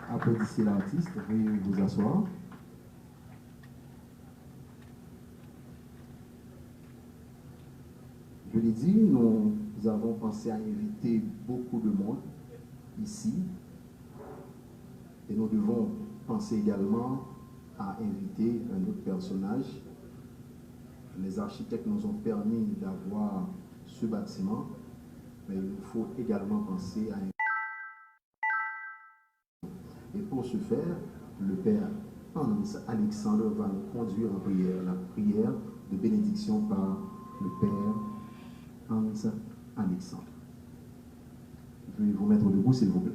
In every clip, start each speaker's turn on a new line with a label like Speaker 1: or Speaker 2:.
Speaker 1: Applaudissez l'artiste, veuillez vous asseoir. Je l'ai dit, nous avons pensé à inviter beaucoup de monde ici. Et nous devons penser également à inviter un autre personnage. Les architectes nous ont permis d'avoir ce bâtiment, mais il nous faut également penser à inviter. Et pour ce faire, le Père Hans Alexandre va nous conduire en prière, la prière de bénédiction par le Père Hans Alexandre. Je vais vous mettre debout, s'il vous plaît.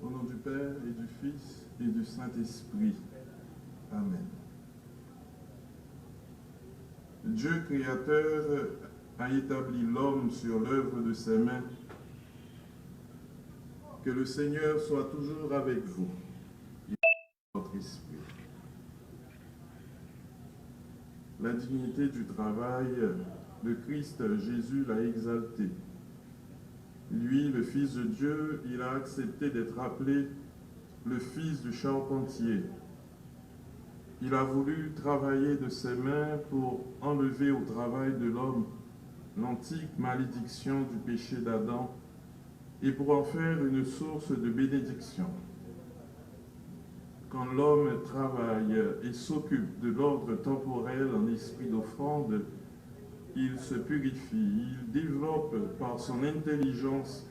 Speaker 2: Au nom du Père et du Fils et du Saint-Esprit. Amen. Dieu créateur a établi l'homme sur l'œuvre de ses mains. Que le Seigneur soit toujours avec vous et avec votre esprit. La dignité du travail, le Christ Jésus l'a exalté. Lui, le Fils de Dieu, il a accepté d'être appelé le Fils du charpentier. Il a voulu travailler de ses mains pour enlever au travail de l'homme l'antique malédiction du péché d'Adam et pour en faire une source de bénédiction. Quand l'homme travaille et s'occupe de l'ordre temporel en esprit d'offrande, il se purifie, il développe par son intelligence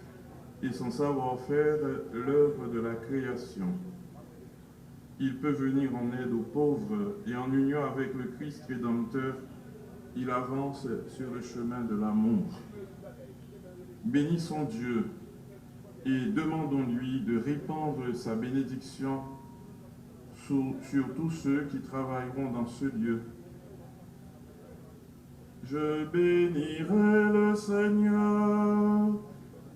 Speaker 2: et son savoir-faire l'œuvre de la création. Il peut venir en aide aux pauvres et en union avec le Christ Rédempteur, il avance sur le chemin de l'amour. Bénissons Dieu et demandons-lui de répandre sa bénédiction sur tous ceux qui travailleront dans ce lieu. Je bénirai le Seigneur,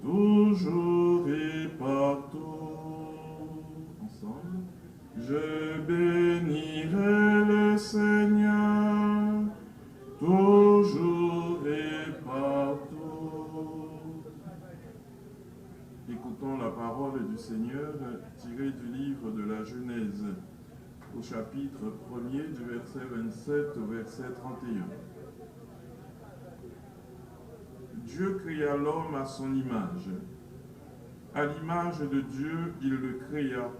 Speaker 2: toujours et partout. Ensemble. Je bénirai le Seigneur, toujours et partout. tiré du livre de la Genèse, au chapitre 1er du verset 27 au verset 31. Dieu créa l'homme à son image. À l'image de Dieu, il le créa.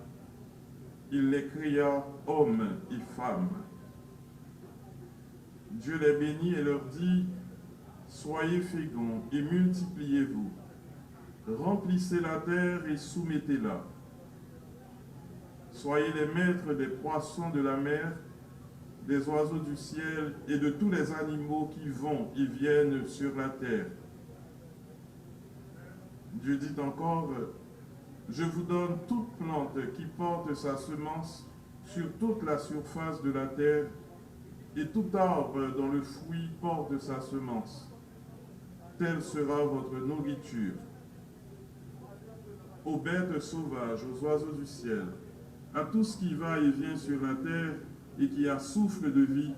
Speaker 2: Il les créa hommes et femmes. Dieu les bénit et leur dit, « Soyez féconds et multipliez-vous. Remplissez la terre et soumettez-la. Soyez les maîtres des poissons de la mer, des oiseaux du ciel et de tous les animaux qui vont et viennent sur la terre. » Dieu dit encore, « Je vous donne toute plante qui porte sa semence sur toute la surface de la terre, et tout arbre dont le fruit porte sa semence. Telle sera votre nourriture. Aux bêtes sauvages, aux oiseaux du ciel, à tout ce qui va et vient sur la terre et qui a souffle de vie,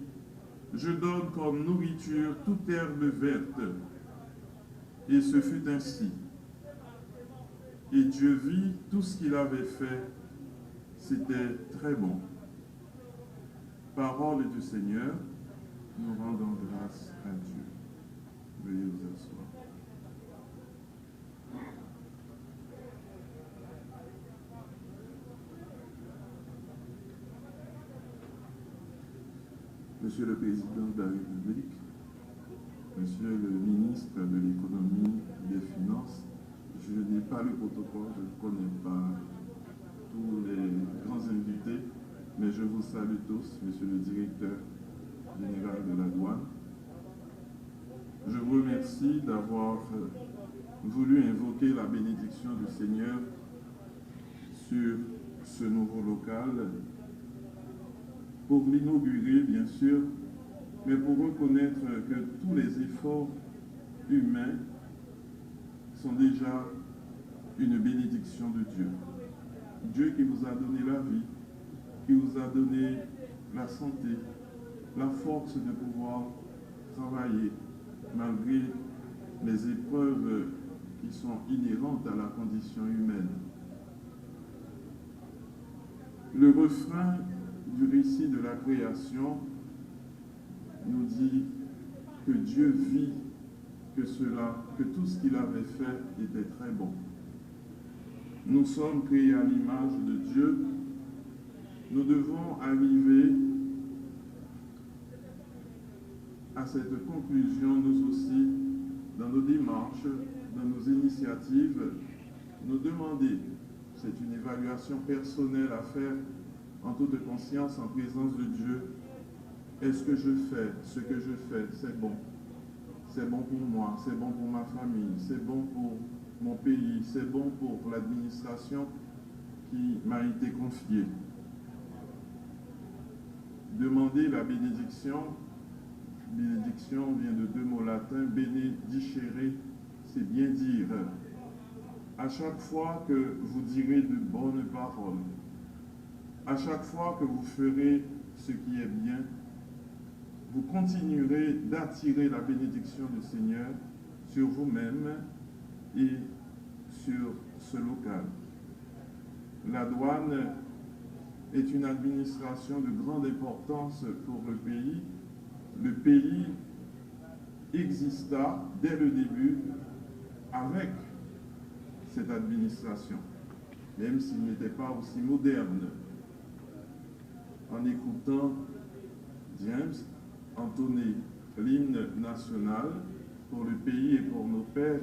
Speaker 2: je donne comme nourriture toute herbe verte. » Et ce fut ainsi. Et Dieu vit tout ce qu'il avait fait, c'était très bon. Parole du Seigneur, nous rendons grâce à Dieu. Veuillez vous asseoir. Monsieur le Président de la République, Monsieur le Ministre de l'Économie et des Finances, je n'ai pas le protocole, je ne connais pas tous les grands invités, mais je vous salue tous, Monsieur le Directeur général de la douane. Je vous remercie d'avoir voulu invoquer la bénédiction du Seigneur sur ce nouveau local, pour l'inaugurer bien sûr, mais pour reconnaître que tous les efforts humains sont déjà une bénédiction de Dieu. Dieu qui vous a donné la vie, qui vous a donné la santé, la force de pouvoir travailler malgré les épreuves qui sont inhérentes à la condition humaine. Le refrain du récit de la création nous dit que Dieu vit que tout ce qu'il avait fait était très bon. Nous sommes créés à l'image de Dieu. Nous devons arriver à cette conclusion, nous aussi, dans nos démarches, dans nos initiatives, nous demander, c'est une évaluation personnelle à faire en toute conscience, en présence de Dieu. Est-ce que je fais ce que je fais, c'est bon? C'est bon pour moi, c'est bon pour ma famille, c'est bon pour mon pays, c'est bon pour l'administration qui m'a été confiée. Demander la bénédiction. Bénédiction vient de deux mots latins, benedicere, c'est bien dire. À chaque fois que vous direz de bonnes paroles, à chaque fois que vous ferez ce qui est bien, vous continuerez d'attirer la bénédiction du Seigneur sur vous-même et sur ce local. La douane est une administration de grande importance pour le pays. Le pays exista dès le début avec cette administration, même s'il n'était pas aussi moderne. En écoutant James entonner l'hymne national pour le pays et pour nos pères,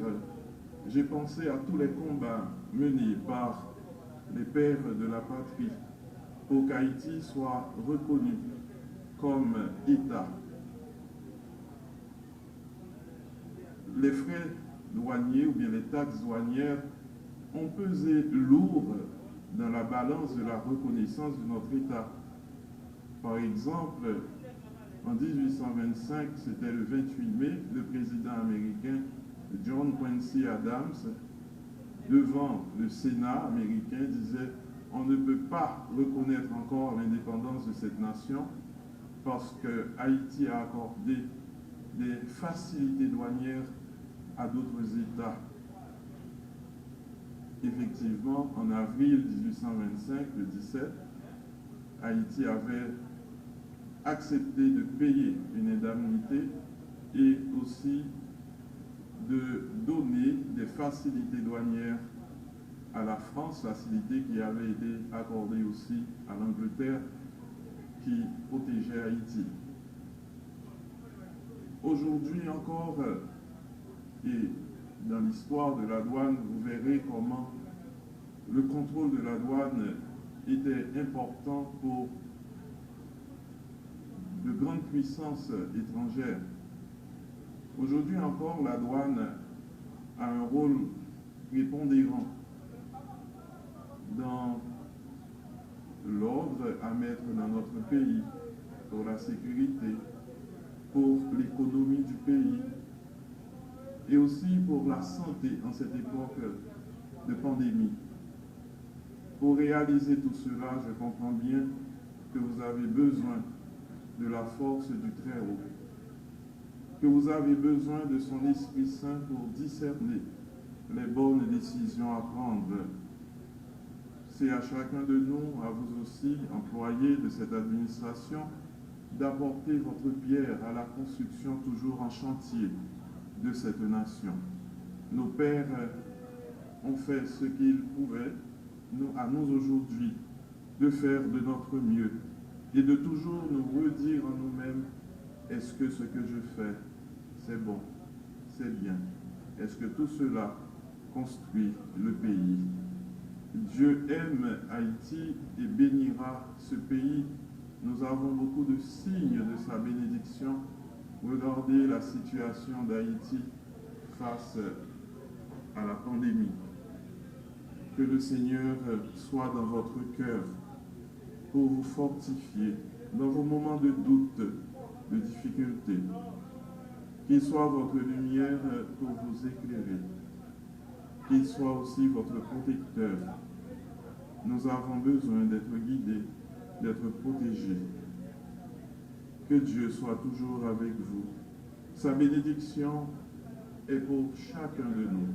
Speaker 2: j'ai pensé à tous les combats menés par les pères de la patrie pour qu'Haïti soit reconnu comme État. Les frais douaniers ou bien les taxes douanières ont pesé lourd dans la balance de la reconnaissance de notre État. Par exemple, en 1825, c'était le 28 mai, le président américain John Quincy Adams, devant le Sénat américain, disait « On ne peut pas reconnaître encore l'indépendance de cette nation parce que Haïti a accordé des facilités douanières à d'autres États. » effectivement, en avril 1825, le 17, Haïti avait accepté de payer une indemnité et aussi de donner des facilités douanières à la France, facilités qui avaient été accordées aussi à l'Angleterre qui protégeait Haïti. Aujourd'hui encore, et dans l'histoire de la douane, vous verrez comment le contrôle de la douane était important pour de grandes puissances étrangères. Aujourd'hui encore, la douane a un rôle prépondérant dans l'ordre à mettre dans notre pays, pour la sécurité, pour l'économie du pays et aussi pour la santé en cette époque de pandémie. Pour réaliser tout cela, je comprends bien que vous avez besoin de la force du Très-Haut, que vous avez besoin de son Esprit Saint pour discerner les bonnes décisions à prendre. C'est à chacun de nous, à vous aussi, employés de cette administration, d'apporter votre pierre à la construction toujours en chantier de cette nation. Nos pères ont fait ce qu'ils pouvaient, à nous aujourd'hui, de faire de notre mieux et de toujours nous redire en nous-mêmes, est-ce que ce que je fais, c'est bon, c'est bien? Est-ce que tout cela construit le pays? Dieu aime Haïti et bénira ce pays. Nous avons beaucoup de signes de sa bénédiction. Regardez la situation d'Haïti face à la pandémie. Que le Seigneur soit dans votre cœur pour vous fortifier dans vos moments de doute, de difficulté. Qu'il soit votre lumière pour vous éclairer. Qu'il soit aussi votre protecteur. Nous avons besoin d'être guidés, d'être protégés. Que Dieu soit toujours avec vous. Sa bénédiction est pour chacun de nous.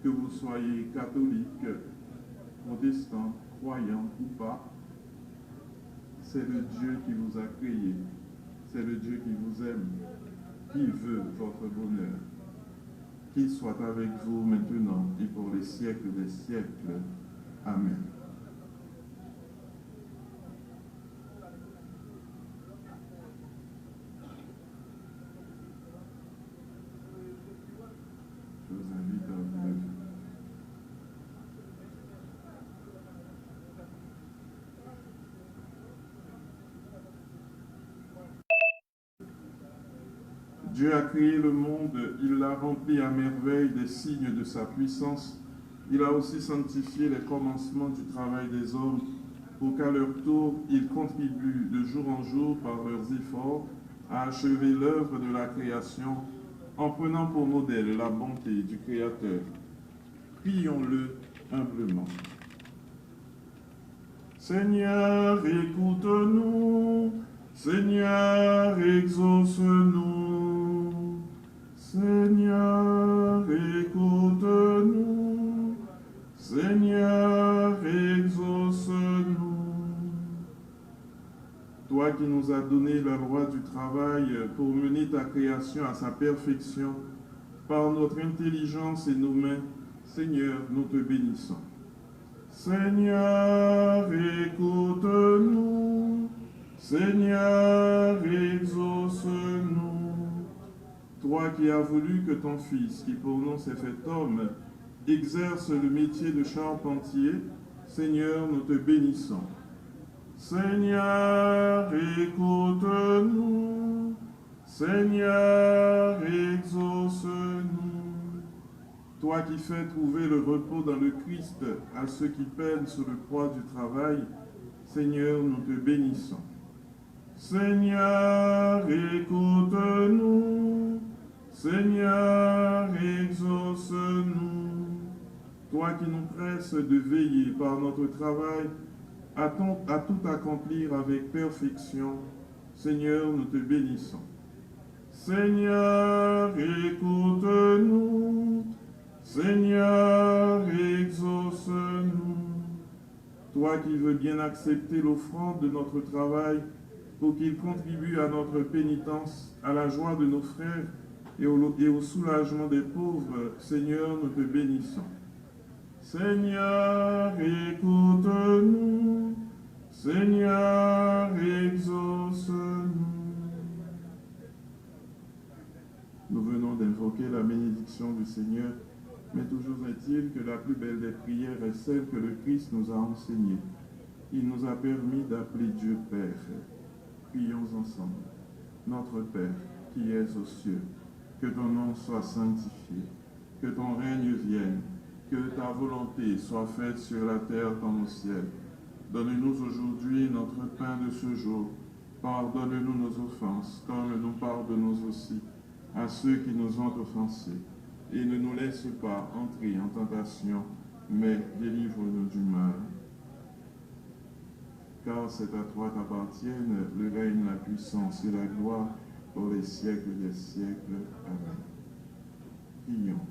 Speaker 2: Que vous soyez catholique, protestant, croyant ou pas, c'est le Dieu qui vous a créé. C'est le Dieu qui vous aime, qui veut votre bonheur. Qu'il soit avec vous maintenant et pour les siècles des siècles. Amen. Je vous invite à vous lever. Dieu a créé le monde, il l'a rempli à merveille des signes de sa puissance. Il a aussi sanctifié les commencements du travail des hommes pour qu'à leur tour, ils contribuent de jour en jour par leurs efforts à achever l'œuvre de la création en prenant pour modèle la bonté du Créateur. Prions-le humblement. Seigneur, écoute-nous. Seigneur, exauce-nous. Seigneur, écoute-nous. Seigneur, exauce-nous. Toi qui nous as donné la loi du travail pour mener ta création à sa perfection, par notre intelligence et nos mains, Seigneur, nous te bénissons. Seigneur, écoute-nous. Seigneur, exauce-nous. Toi qui as voulu que ton Fils, qui pour nous s'est fait homme, exerce le métier de charpentier, Seigneur, nous te bénissons. Seigneur, écoute-nous. Seigneur, exauce-nous. Toi qui fais trouver le repos dans le Christ à ceux qui peinent sous le poids du travail, Seigneur, nous te bénissons. Seigneur, écoute-nous. Seigneur, exauce-nous. Toi qui nous presses de veiller par notre travail à tout accomplir avec perfection, Seigneur, nous te bénissons. Seigneur, écoute-nous. Seigneur, exauce-nous. toi qui veux bien accepter l'offrande de notre travail pour qu'il contribue à notre pénitence, à la joie de nos frères et au soulagement des pauvres, Seigneur, nous te bénissons. Seigneur, écoute-nous. Seigneur, exauce-nous. Nous venons d'invoquer la bénédiction du Seigneur, mais toujours est-il que la plus belle des prières est celle que le Christ nous a enseignée. Il nous a permis d'appeler Dieu Père. Prions ensemble. Notre Père, qui es aux cieux, que ton nom soit sanctifié, que ton règne vienne, que ta volonté soit faite sur la terre comme au ciel. Donne-nous aujourd'hui notre pain de ce jour. Pardonne-nous nos offenses, comme nous pardonnons aussi à ceux qui nous ont offensés. Et ne nous laisse pas entrer en tentation, mais délivre-nous du mal. Car c'est à toi qu'appartiennent le règne, la puissance et la gloire pour les siècles des siècles. Amen. Prions.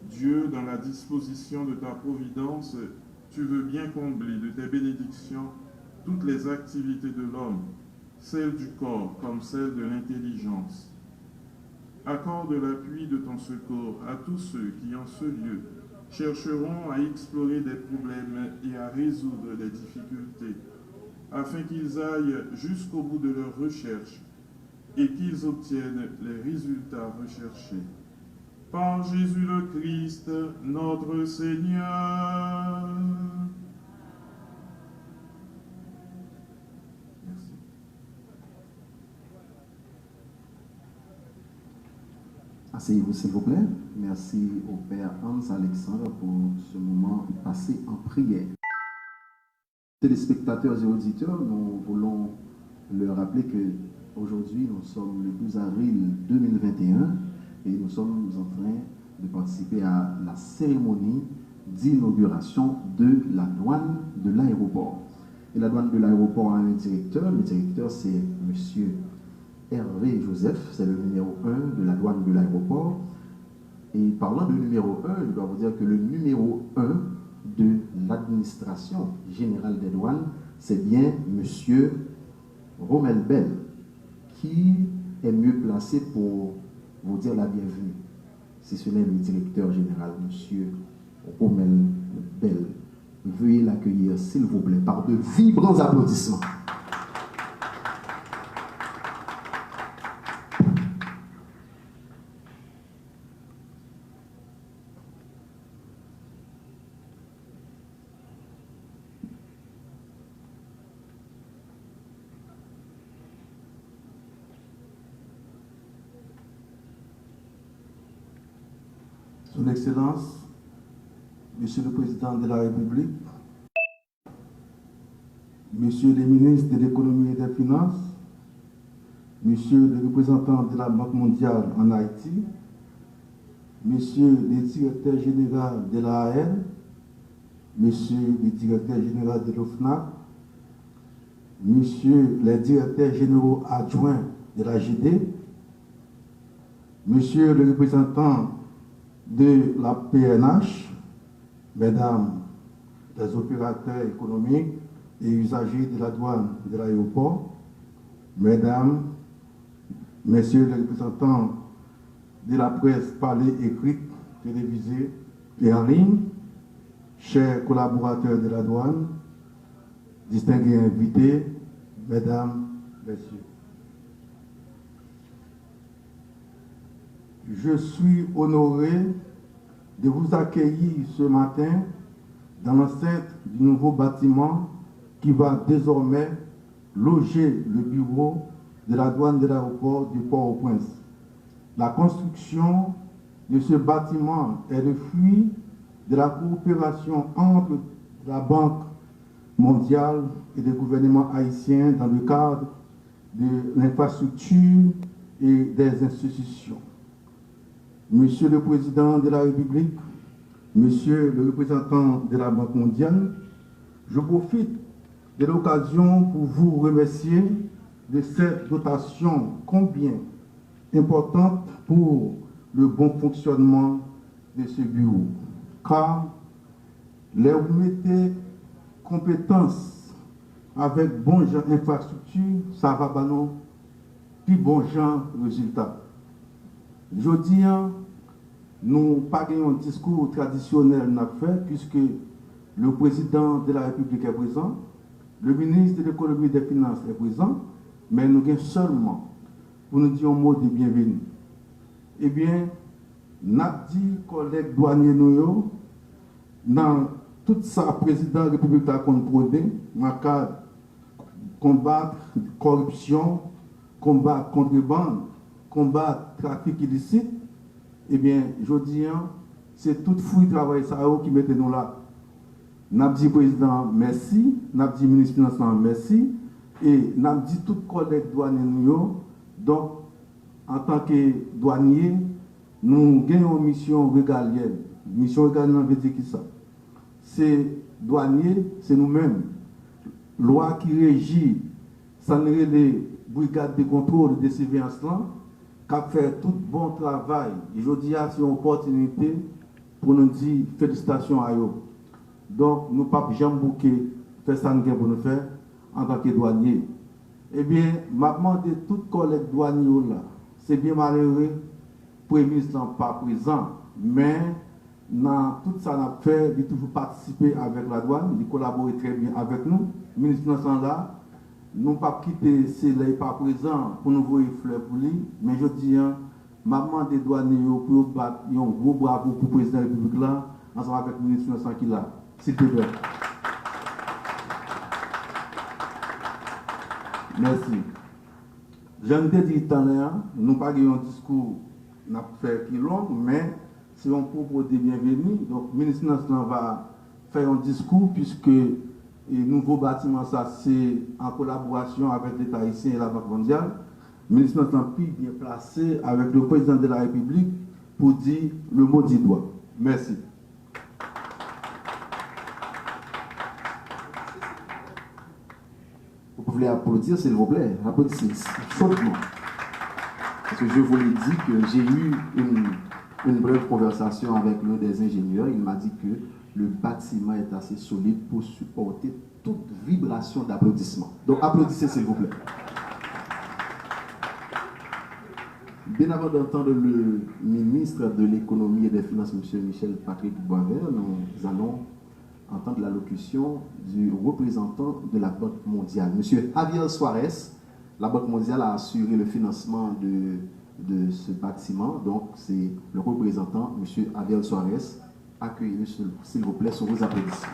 Speaker 2: Dieu, dans la disposition de ta providence, tu veux bien combler de tes bénédictions toutes les activités de l'homme, celles du corps comme celles de l'intelligence. Accorde l'appui de ton secours à tous ceux qui, en ce lieu, chercheront à explorer des problèmes et à résoudre des difficultés, afin qu'ils aillent jusqu'au bout de leurs recherches et qu'ils obtiennent les résultats recherchés. Par Jésus le Christ, notre Seigneur. Merci.
Speaker 1: Asseyez-vous s'il vous plaît. Merci au Père Hans Alexandre pour ce moment passé en prière. Téléspectateurs et auditeurs, nous voulons leur rappeler que aujourd'hui nous sommes le 12 avril 2021 et nous sommes en train de participer à la cérémonie d'inauguration de la douane de l'aéroport. Et la douane de l'aéroport a un directeur. Le directeur, c'est M. Hervé Joseph, c'est le numéro 1 de la douane de l'aéroport. Et parlant de numéro 1, je dois vous dire que le numéro 1 de l'administration générale des douanes, c'est bien M. Romel Bell, qui est mieux placé pour vous dire la bienvenue, si ce n'est le directeur général, M. Romel Bell. Veuillez l'accueillir, s'il vous plaît, par de vibrants applaudissements.
Speaker 3: Son Excellence, Monsieur le Président de la République, Monsieur le ministre de l'Économie et des Finances, Monsieur le représentant de la Banque mondiale en Haïti, Monsieur le directeur général de l'AAN, Monsieur le directeur général de l'OFNAC, Monsieur les directeurs généraux adjoints de la GD, Monsieur le représentant de la PNH, Mesdames les opérateurs économiques et usagers de la douane de l'aéroport, Mesdames, Messieurs les représentants de la presse parlée, écrite, télévisée et en ligne, chers collaborateurs de la douane, distingués invités, Mesdames, Messieurs. Je suis honoré de vous accueillir ce matin dans l'enceinte du nouveau bâtiment qui va désormais loger le bureau de la douane de l'aéroport de Port-au-Prince. La construction de ce bâtiment est le fruit de la coopération entre la Banque mondiale et le gouvernement haïtien dans le cadre de l'infrastructure et des institutions. Monsieur le Président de la République, Monsieur le représentant de la Banque mondiale, je profite de l'occasion pour vous remercier de cette dotation combien importante pour le bon fonctionnement de ce bureau. Car les vous mettez compétences avec bon genre infrastructure, ça va pas non plus bon genre résultat. Je dis, nous pas un discours traditionnel n'a fait puisque le président de la République est présent, le ministre de l'économie et des finances est présent, mais nous avons seulement pour nous dire un mot de bienvenue. Eh bien, nous avons dit, collègues douaniers, nous, dans tout ça, le président de la République a contrôlé, dans le cadre combattre corruption, combattre contrebande, combattre trafic illicite, eh bien, je dis, c'est tout fruit travail ça qui mettez nous là. Nous avons dit président merci, nous avons dit ministre des Finances merci, et nous avons dit tout collègue douanier nous. Donc, en tant que douanier, nous gagnons une mission régalienne. Mission régalienne veut dire qui ça? C'est douanier, c'est nous-mêmes. Loi qui régit, ça n'est les brigades de contrôle de surveillance là, qui a fait tout bon travail. Et je dis c'est une opportunité pour nous dire félicitations à eux. Donc, nous ne pouvons jamais bouquer, faire ça pour nous faire en tant que douanier. Eh bien, je demande à tous les collègues douaniers là, c'est bien malheureux, le Premier ministre n'est pas présent, mais dans tout ça, on a fait, il a toujours participé avec la douane, il collabore très bien avec nous. Le ministre des Finances là, nous ne pouvons pas quitter s'il n'est pas présent pour nous voir fleurs pour lui, mais je dis, je demande aux douaniers pour battre un gros bravo pour le président de la République là, ensemble avec le ministre des Finances qui est là. S'il te plaît. Merci. Je ne te dis pas, nous n'avons pas un discours qui est long, mais c'est un propos de bienvenue. Donc, le ministre va faire un discours puisque le nouveau bâtiment, ça c'est en collaboration avec l'État haïtien et la Banque mondiale. Le ministre est bien placé avec le président de la République pour dire le mot du doigt. Merci.
Speaker 1: Vous pouvez applaudir, s'il vous plaît. Applaudissez chaudement. Parce que je vous l'ai dit que j'ai eu une brève conversation avec l'un des ingénieurs. Il m'a dit que le bâtiment est assez solide pour supporter toute vibration d'applaudissement. Donc applaudissez, s'il vous plaît. Bien avant d'entendre le ministre de l'économie et des finances, M. Michel Patrick Boisvert, nous allons entendre l'allocution du représentant de la Banque mondiale, M. Javier Suarez. La Banque mondiale a assuré le financement de ce bâtiment, donc c'est le représentant, M. Javier Suarez. Accueillez-le, s'il vous plaît, sur vos applaudissements.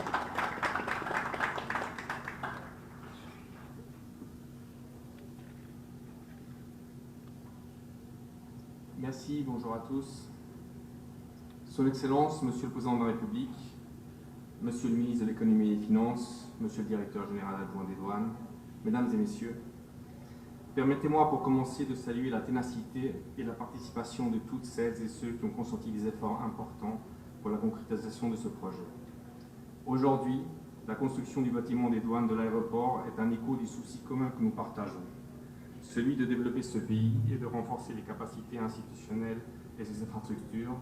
Speaker 4: Merci, bonjour à tous. Son Excellence, Monsieur le Président de la République, Monsieur le ministre de l'économie et des finances, Monsieur le directeur général adjoint des douanes, Mesdames et Messieurs, permettez-moi pour commencer de saluer la ténacité et la participation de toutes celles et ceux qui ont consenti des efforts importants pour la concrétisation de ce projet. Aujourd'hui, la construction du bâtiment des douanes de l'aéroport est un écho du souci commun que nous partageons, celui de développer ce pays et de renforcer les capacités institutionnelles et ses infrastructures,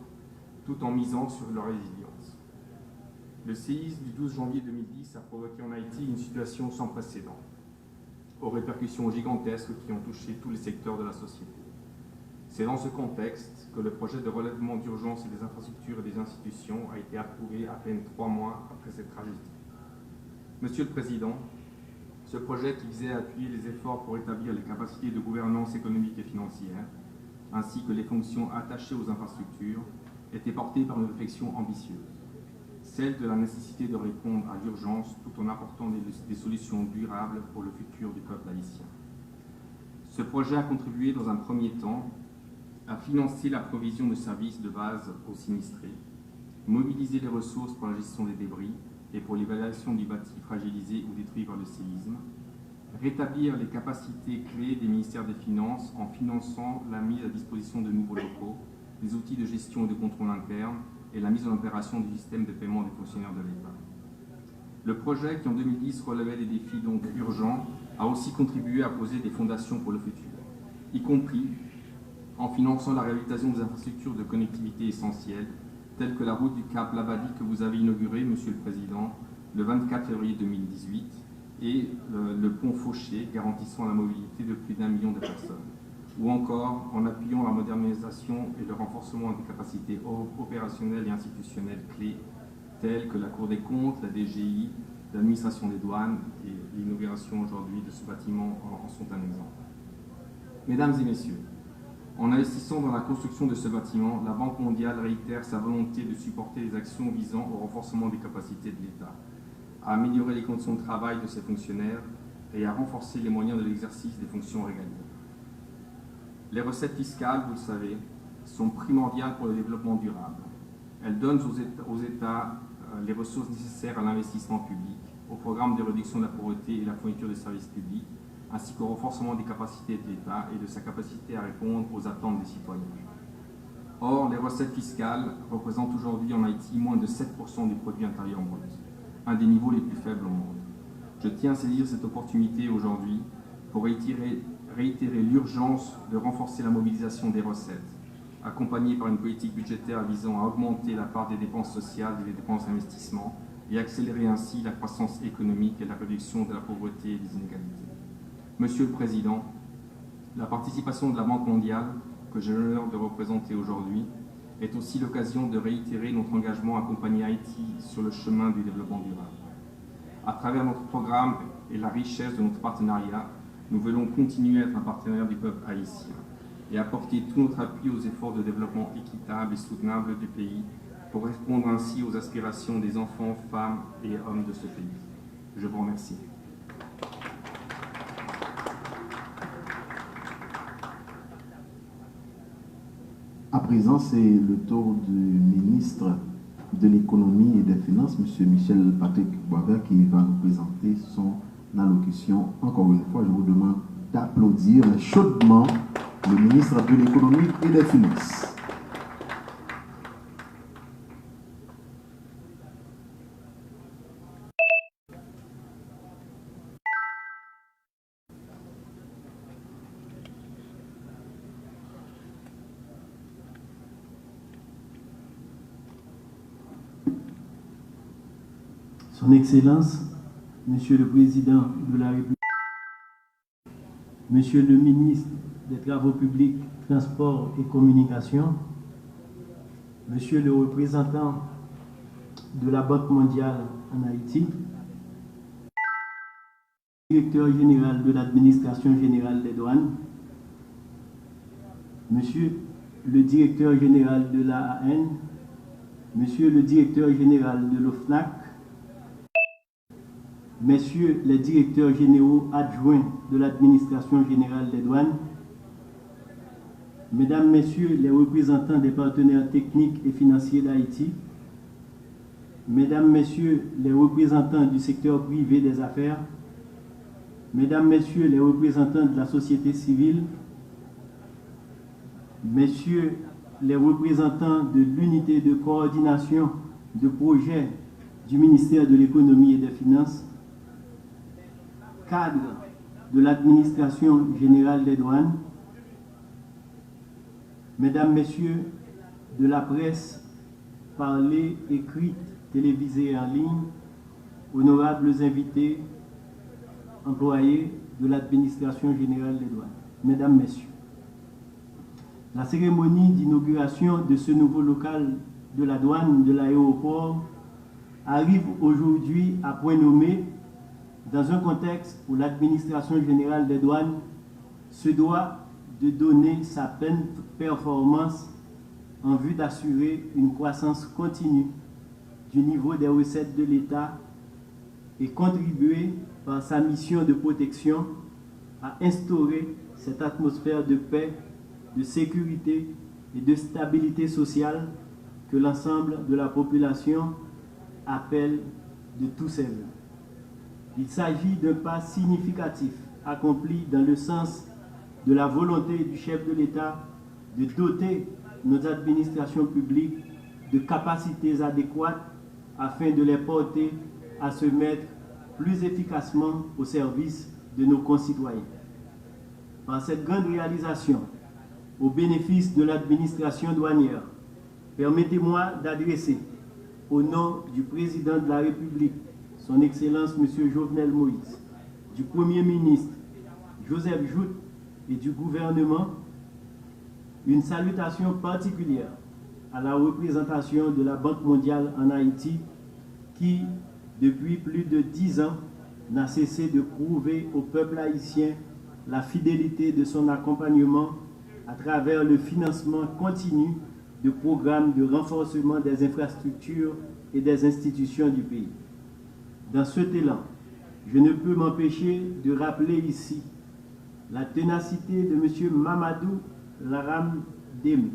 Speaker 4: tout en misant sur leur résilience. Le séisme du 12 janvier 2010 a provoqué en Haïti une situation sans précédent, aux répercussions gigantesques qui ont touché tous les secteurs de la société. C'est dans ce contexte que le projet de relèvement d'urgence des infrastructures et des institutions a été approuvé à peine 3 mois après cette tragédie. Monsieur le Président, ce projet qui visait à appuyer les efforts pour établir les capacités de gouvernance économique et financière, ainsi que les fonctions attachées aux infrastructures, était porté par une réflexion ambitieuse, celle de la nécessité de répondre à l'urgence tout en apportant des solutions durables pour le futur du peuple haïtien. Ce projet a contribué dans un premier temps à financer la provision de services de base aux sinistrés, mobiliser les ressources pour la gestion des débris et pour l'évaluation du bâti fragilisé ou détruit par le séisme, rétablir les capacités clés des ministères des Finances en finançant la mise à disposition de nouveaux locaux, des outils de gestion et de contrôle interne et la mise en opération du système de paiement des fonctionnaires de l'État. Le projet, qui en 2010 relevait des défis donc urgents, a aussi contribué à poser des fondations pour le futur, y compris en finançant la réhabilitation des infrastructures de connectivité essentielles telles que la route du Cap Labadie que vous avez inaugurée, Monsieur le Président, le 24 février 2018, et le pont Fauché garantissant la mobilité de plus d'1 million de personnes, ou encore en appuyant la modernisation et le renforcement des capacités opérationnelles et institutionnelles clés, telles que la Cour des comptes, la DGI, l'administration des douanes, et l'inauguration aujourd'hui de ce bâtiment en sont un exemple. Mesdames et messieurs, en investissant dans la construction de ce bâtiment, la Banque mondiale réitère sa volonté de supporter les actions visant au renforcement des capacités de l'État, à améliorer les conditions de travail de ses fonctionnaires et à renforcer les moyens de l'exercice des fonctions régaliennes. Les recettes fiscales, vous le savez, sont primordiales pour le développement durable. Elles donnent aux États les ressources nécessaires à l'investissement public, au programme de réduction de la pauvreté et la fourniture de services publics, ainsi qu'au renforcement des capacités de l'État et de sa capacité à répondre aux attentes des citoyens. Or, les recettes fiscales représentent aujourd'hui en Haïti moins de 7% du produit intérieur brut, un des niveaux les plus faibles au monde. Je tiens à saisir cette opportunité aujourd'hui pour réitérer l'urgence de renforcer la mobilisation des recettes, accompagnée par une politique budgétaire visant à augmenter la part des dépenses sociales et des dépenses d'investissement et accélérer ainsi la croissance économique et la réduction de la pauvreté et des inégalités. Monsieur le Président, la participation de la Banque mondiale, que j'ai l'honneur de représenter aujourd'hui, est aussi l'occasion de réitérer notre engagement à accompagner Haïti sur le chemin du développement durable. À travers notre programme et la richesse de notre partenariat, nous voulons continuer à être un partenaire du peuple haïtien et apporter tout notre appui aux efforts de développement équitable et soutenable du pays pour répondre ainsi aux aspirations des enfants, femmes et hommes de ce pays. Je vous remercie.
Speaker 1: À présent, c'est le tour du ministre de l'économie et des finances, M. Michel Patrick Boisvert, qui va nous présenter son allocution. Encore une fois, je vous demande d'applaudir chaudement le ministre de l'économie et des finances.
Speaker 5: Son Excellence, Monsieur le Président de la République, Monsieur le Ministre des Travaux publics, Transports et Communications, Monsieur le représentant de la Banque mondiale en Haïti, Directeur général de l'Administration générale des douanes, Monsieur le Directeur général de l'AAN, Monsieur le Directeur général de l'OFNAC, Messieurs les directeurs généraux adjoints de l'Administration générale des douanes, Mesdames, Messieurs les représentants des partenaires techniques et financiers d'Haïti, Mesdames, Messieurs les représentants du secteur privé des affaires, Mesdames, Messieurs les représentants de la société civile, Messieurs les représentants de l'unité de coordination de projets du ministère de l'économie et des finances, cadre de l'administration générale des douanes, Mesdames, Messieurs de la presse parlée, écrite, télévisée et en ligne, honorables invités, employés de l'administration générale des douanes, Mesdames, Messieurs, la cérémonie d'inauguration de ce nouveau local de la douane de l'aéroport arrive aujourd'hui à point nommé dans un contexte où l'administration générale des douanes se doit de donner sa pleine performance en vue d'assurer une croissance continue du niveau des recettes de l'État et contribuer par sa mission de protection à instaurer cette atmosphère de paix, de sécurité et de stabilité sociale que l'ensemble de la population appelle de tous ses vœux. Il s'agit d'un pas significatif accompli dans le sens de la volonté du chef de l'État de doter nos administrations publiques de capacités adéquates afin de les porter à se mettre plus efficacement au service de nos concitoyens. Par cette grande réalisation, au bénéfice de l'administration douanière, Permettez-moi d'adresser, au nom du Président de la République, Son Excellence M. Jovenel Moïse, du Premier ministre Joseph Jout et du gouvernement, une salutation particulière à la représentation de la Banque mondiale en Haïti qui, depuis plus de 10 ans, n'a cessé de prouver au peuple haïtien la fidélité de son accompagnement à travers le financement continu de programmes de renforcement des infrastructures et des institutions du pays. Dans cet élan, je ne peux m'empêcher de rappeler ici la ténacité de M. Mamadou Laram Demi,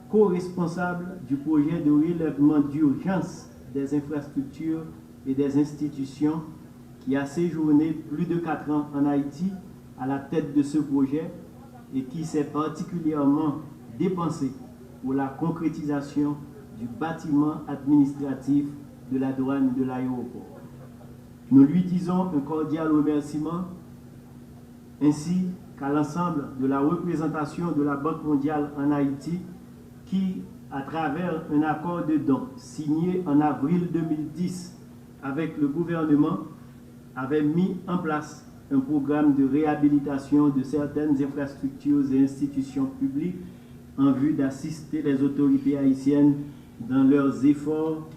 Speaker 5: co-responsable du projet de relèvement d'urgence des infrastructures et des institutions qui a séjourné plus de 4 ans en Haïti à la tête de ce projet et qui s'est particulièrement dépensé pour la concrétisation du bâtiment administratif de la douane de l'aéroport. Nous lui disons un cordial remerciement ainsi qu'à l'ensemble de la représentation de la Banque mondiale en Haïti qui, à travers un accord de dons signé en avril 2010 avec le gouvernement, avait mis en place un programme de réhabilitation de certaines infrastructures et institutions publiques en vue d'assister les autorités haïtiennes dans leurs efforts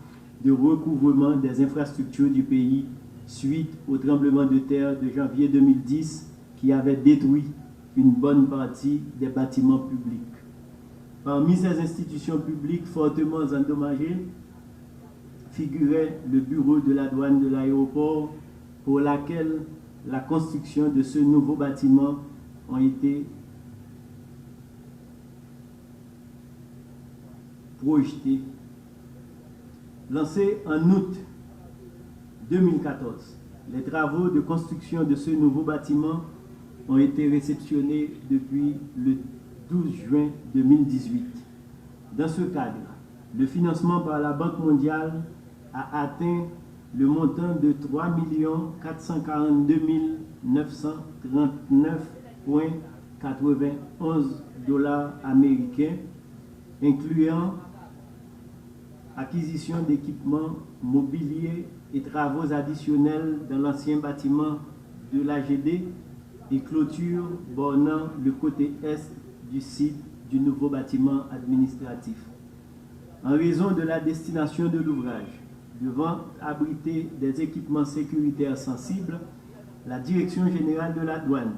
Speaker 5: de recouvrement des infrastructures du pays suite au tremblement de terre de janvier 2010 qui avait détruit une bonne partie des bâtiments publics. Parmi ces institutions publiques fortement endommagées figurait le bureau de la douane de l'aéroport pour laquelle la construction de ce nouveau bâtiment a été projetée. Lancé en août 2014, les travaux de construction de ce nouveau bâtiment ont été réceptionnés depuis le 12 juin 2018. Dans ce cadre, le financement par la Banque mondiale a atteint le montant de 3 442 939,91 $ américains, incluant acquisition d'équipements mobiliers et travaux additionnels dans l'ancien bâtiment de l'AGD et clôture bornant le côté est du site du nouveau bâtiment administratif. En raison de la destination de l'ouvrage, devant abriter des équipements sécuritaires sensibles, la Direction générale de la douane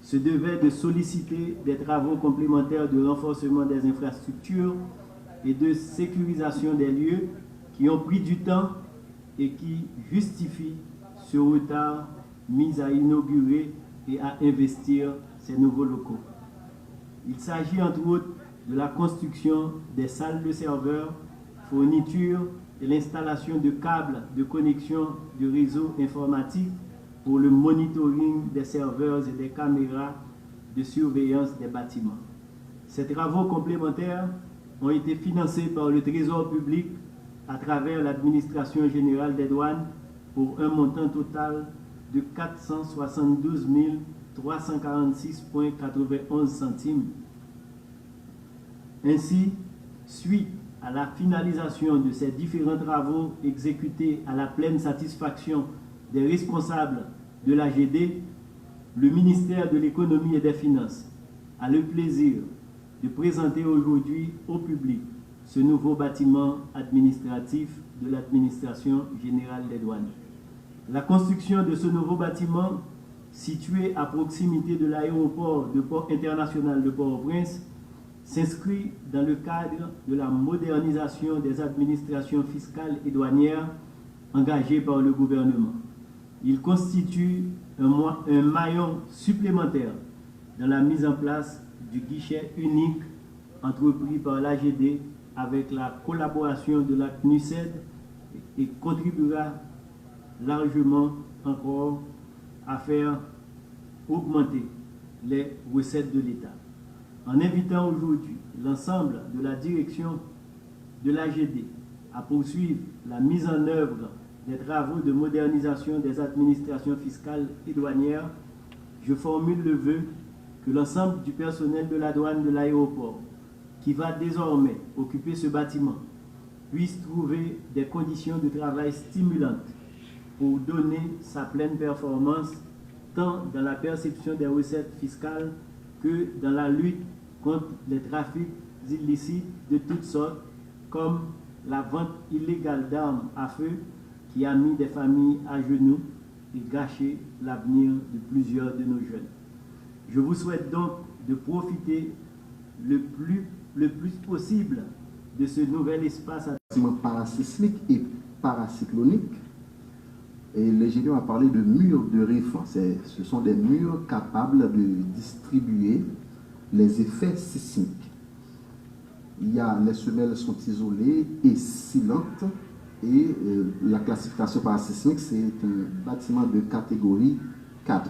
Speaker 5: se devait de solliciter des travaux complémentaires de renforcement des infrastructures et de sécurisation des lieux qui ont pris du temps et qui justifient ce retard mis à inaugurer et à investir ces nouveaux locaux. Il s'agit entre autres de la construction des salles de serveurs, fourniture et l'installation de câbles de connexion de réseaux informatiques pour le monitoring des serveurs et des caméras de surveillance des bâtiments. Ces travaux complémentaires ont été financés par le Trésor public à travers l'administration générale des douanes pour un montant total de 472 346,91 centimes. Ainsi, suite à la finalisation de ces différents travaux exécutés à la pleine satisfaction des responsables de l'AGD, le ministère de l'Économie et des Finances a le plaisir de présenter aujourd'hui au public ce nouveau bâtiment administratif de l'administration générale des douanes. La construction de ce nouveau bâtiment, situé à proximité de l'aéroport de port international de Port-au-Prince, s'inscrit dans le cadre de la modernisation des administrations fiscales et douanières engagées par le gouvernement. Il constitue un maillon supplémentaire dans la mise en place du guichet unique entrepris par l'AGD avec la collaboration de la CNUSED et contribuera largement encore à faire augmenter les recettes de l'État. En invitant aujourd'hui l'ensemble de la direction de l'AGD à poursuivre la mise en œuvre des travaux de modernisation des administrations fiscales et douanières, je formule le vœu que l'ensemble du personnel de la douane de l'aéroport, qui va désormais occuper ce bâtiment puisse trouver des conditions de travail stimulantes pour donner sa pleine performance tant dans la perception des recettes fiscales que dans la lutte contre les trafics illicites de toutes sortes, comme la vente illégale d'armes à feu qui a mis des familles à genoux et gâché l'avenir de plusieurs de nos jeunes. Je vous souhaite donc de profiter le plus possible de ce nouvel espace
Speaker 1: parasismique et paracyclonique. Et l'ingénieur a parlé de murs de riff. Ce sont des murs capables de distribuer les effets sismiques. Les semelles sont isolées et scilantes. Et la classification parasismique, c'est un bâtiment de catégorie 4.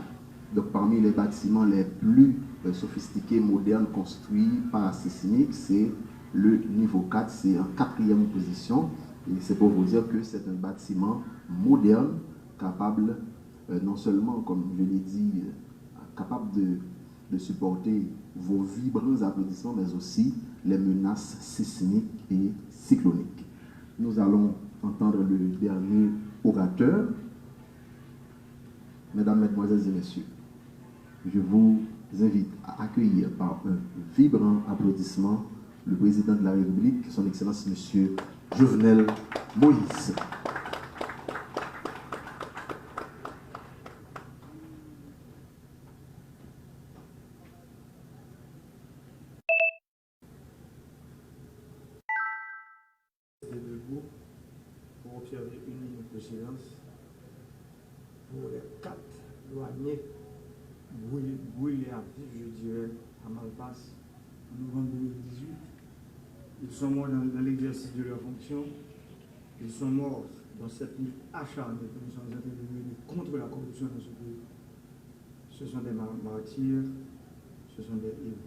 Speaker 1: Donc parmi les bâtiments les plus sophistiqués, modernes, construits parasismiques, c'est le niveau 4, c'est en 4e position. Et c'est pour vous dire que c'est un bâtiment moderne, capable, non seulement, comme je l'ai dit, capable de supporter vos vibrants applaudissements, mais aussi les menaces sismiques et cycloniques. Nous allons entendre le dernier orateur. Mesdames, Mesdemoiselles et Messieurs, je vous invite à accueillir par un vibrant applaudissement le président de la République, son Excellence M. Jovenel Moïse.
Speaker 6: Debout pour observer une minute de silence pour les 4 douaniers brûlés à vif, je dirais, à Malpasse en novembre 2018. Ils sont morts dans l'exercice de leur fonction. Ils sont morts dans cette lutte acharnée que nous sommes en train de mener contre la corruption dans ce pays. Ce sont des martyrs, ce sont des héros.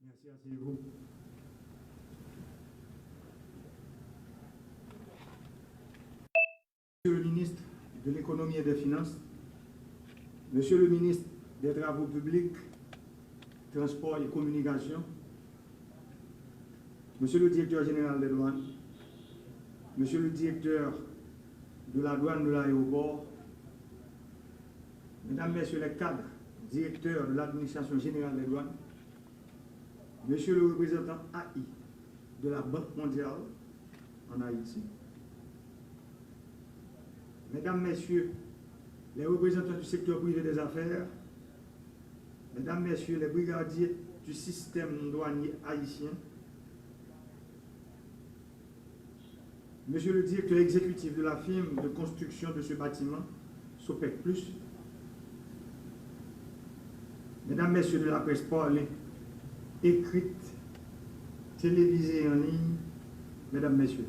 Speaker 6: Merci, asseyez-vous. Monsieur le ministre de l'Économie et des Finances, Monsieur le ministre des Travaux publics, Transport et Communication, Monsieur le directeur général des douanes, Monsieur le directeur de la douane de l'aéroport, Mesdames, Messieurs les cadres, directeurs de l'administration générale des douanes, Monsieur le représentant AI de la Banque mondiale en Haïti, Mesdames, Messieurs les représentants du secteur privé des affaires, Mesdames, Messieurs les brigadiers du système douanier haïtien, Monsieur le directeur exécutif de la firme de construction de ce bâtiment, Sopec+, Mesdames, Messieurs de la presse parlée, écrite, télévisée en ligne, Mesdames, Messieurs.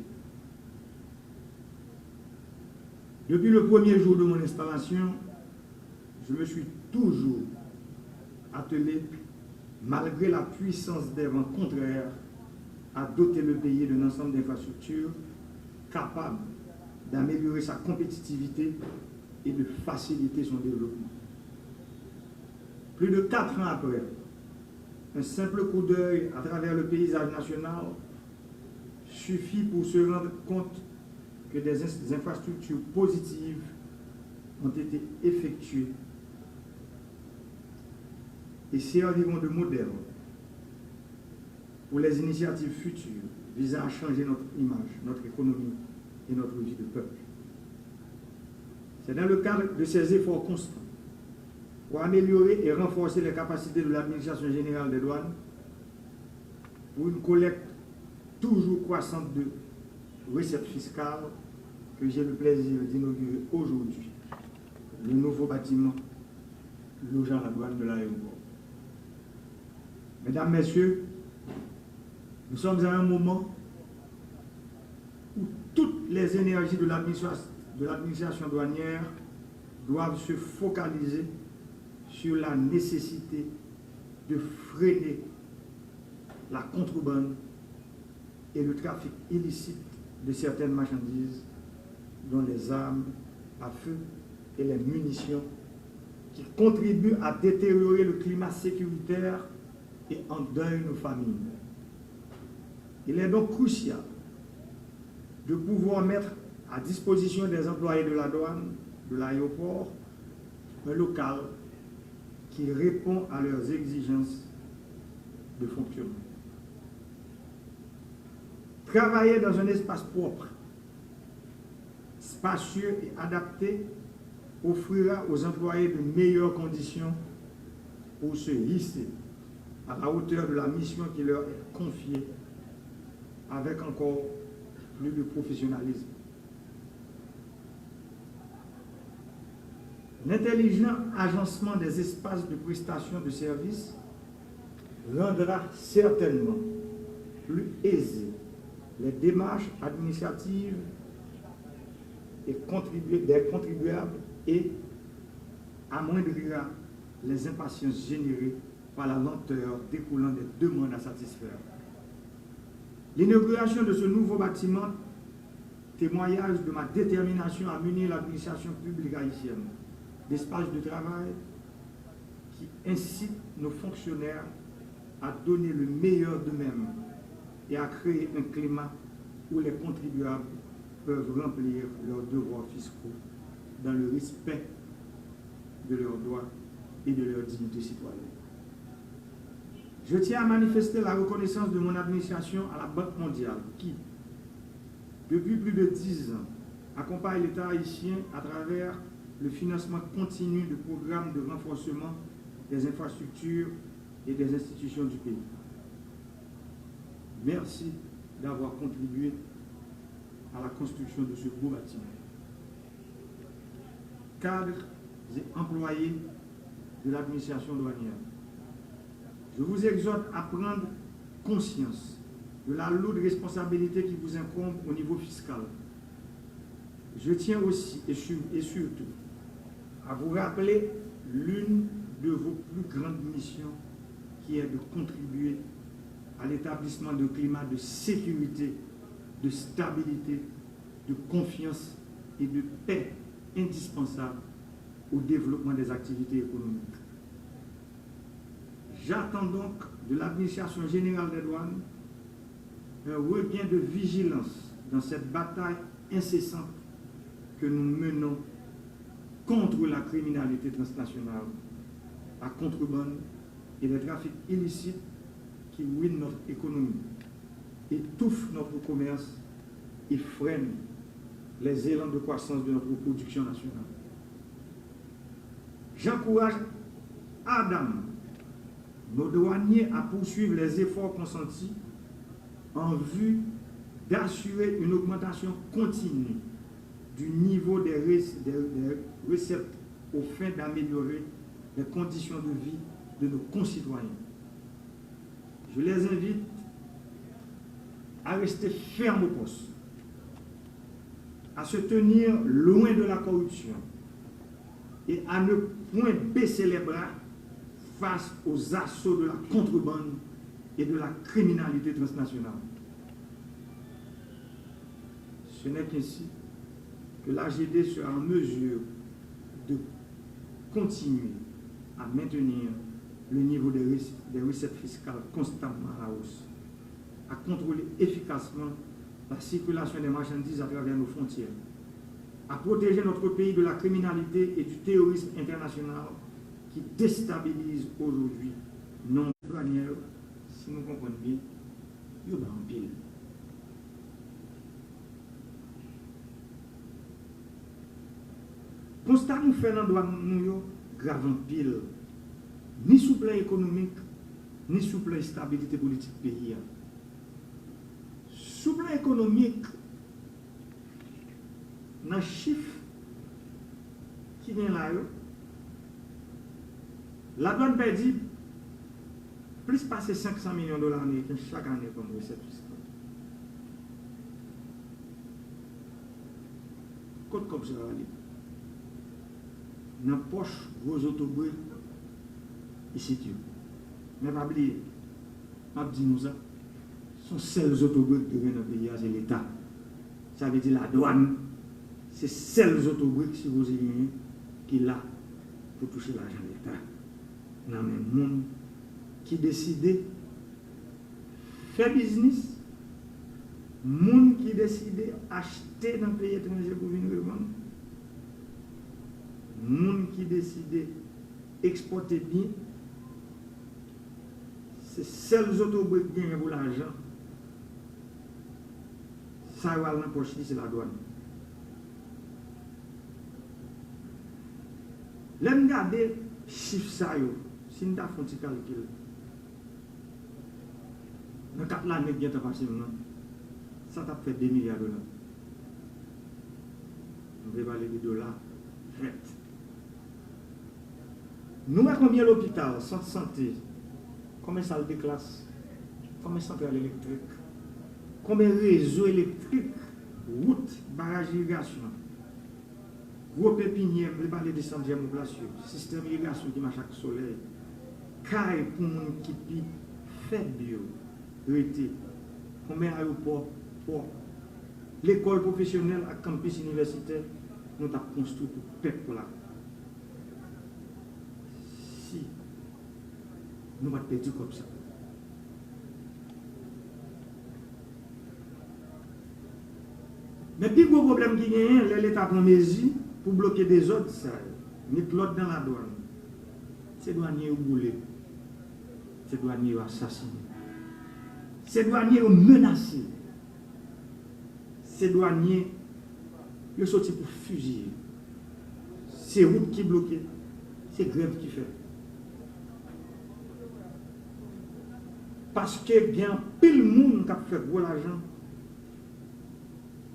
Speaker 6: Depuis le premier jour de mon installation, je me suis toujours attelé, malgré la puissance des vents contraires, à doter le pays d'un ensemble d'infrastructures capables d'améliorer sa compétitivité et de faciliter son développement. Plus de 4 ans après, un simple coup d'œil à travers le paysage national suffit pour se rendre compte que des infrastructures positives ont été effectuées et serviront de modèle pour les initiatives futures visant à changer notre image, notre économie et notre vie de peuple. C'est dans le cadre de ces efforts constants pour améliorer et renforcer les capacités de l'administration générale des douanes, pour une collecte toujours croissante de recettes fiscales, que j'ai le plaisir d'inaugurer aujourd'hui le nouveau bâtiment logeant la douane de l'aéroport. Mesdames, Messieurs, nous sommes à un moment où toutes les énergies de l'administration douanière doivent se focaliser sur la nécessité de freiner la contrebande et le trafic illicite de certaines marchandises, dont les armes à feu et les munitions, qui contribuent à détériorer le climat sécuritaire et endeuillent nos familles. Il est donc crucial de pouvoir mettre à disposition des employés de la douane, de l'aéroport, un local qui répond à leurs exigences de fonctionnement. Travailler dans un espace propre, spacieux et adapté offrira aux employés de meilleures conditions pour se hisser à la hauteur de la mission qui leur est confiée avec encore plus de professionnalisme. L'intelligent agencement des espaces de prestation de services rendra certainement plus aisées les démarches administratives des contribuables et amoindrira les impatiences générées par la lenteur découlant des demandes à satisfaire. L'inauguration de ce nouveau bâtiment, témoignage de ma détermination à mener l'administration publique haïtienne d'espaces de travail qui incite nos fonctionnaires à donner le meilleur d'eux-mêmes et à créer un climat où les contribuables peuvent remplir leurs devoirs fiscaux dans le respect de leurs droits et de leur dignité citoyenne. Je tiens à manifester la reconnaissance de mon administration à la Banque mondiale qui, depuis plus de 10 ans, accompagne l'État haïtien à travers le financement continu de programmes de renforcement des infrastructures et des institutions du pays. Merci d'avoir contribué à la construction de ce beau bâtiment. Cadres et employés de l'administration douanière, je vous exhorte à prendre conscience de la lourde responsabilité qui vous incombe au niveau fiscal. Je tiens aussi et surtout à vous rappeler l'une de vos plus grandes missions qui est de contribuer à l'établissement d'un climat de sécurité, de stabilité, de confiance et de paix indispensable au développement des activités économiques. J'attends donc de l'administration générale des douanes un regain de vigilance dans cette bataille incessante que nous menons contre la criminalité transnationale, la contrebande et les trafics illicites qui ruinent notre économie, étouffent notre commerce et freinent les élans de croissance de notre production nationale. J'encourage Adam, nos douaniers, à poursuivre les efforts consentis en vue d'assurer une augmentation continue du niveau des recettes aux fins d'améliorer les conditions de vie de nos concitoyens. Je les invite à rester fermes au poste, à se tenir loin de la corruption et à ne point baisser les bras face aux assauts de la contrebande et de la criminalité transnationale. Ce n'est qu'ainsi que l'AGD sera en mesure de continuer à maintenir le niveau des recettes fiscales constamment à la hausse, à contrôler efficacement la circulation des marchandises à travers nos frontières, à protéger notre pays de la criminalité et du terrorisme international qui déstabilise aujourd'hui nos douanières. Si nous comprenons bien, il y a un pile. Constat nous fait dans nous grave en pile, ni sous plan économique, ni sous plan stabilité politique pays. Sous plan économique, dans le chiffre qui vient là, la douane perdit plus passer 500 millions de dollars américains chaque année comme recette fiscale. Côte comme ça, dans la poche, gros autobus, ici, mais pas oublier, m'a dit nous ça, sont seuls autobriques qui viennent dans le pays, c'est l'État. Ça veut dire la douane, c'est seuls autobriques si vous avez qui là pour toucher l'argent de l'État. Il y a même monde qui décide faire business, monde qui décide acheter dans le pays étranger pour venir revendre, monde qui décide exporter bien, c'est seuls autobriques qui gagnent pour l'argent. Ça va dans la poche, c'est la douane. L'aime garder chiffre ça yo, si nous avons fait un calcul. Dans 4 années qui ont passé maintenant, ça t'a fait 2 milliards de dollars. On va parler de dollars fait. Nous avons combien l'hôpital, centre santé, combien de salles de classe, combien de centrales électriques, combien de réseaux électriques, routes, barrages d'irrigation, gros pépinières, je vais parler de centième population, système d'irrigation qui marche avec le soleil, caille pour les gens qui fait bio, combien d'aéroports, l'école professionnelle à campus universitaire, nous avons construit pour le peuple là. Si nous avons perdu comme ça. Mais le plus gros problème qui est, l'État prend mesure pour bloquer des autres, ça, mettre l'autre dans la douane. C'est douanier ou boulé, c'est douanier ou assassiné, c'est douanier ou menacé, c'est douanier qui sorti pour fusiller, c'est route qui bloquée, c'est grève qui fait. Parce que il y a pile de monde qui a fait gros l'argent.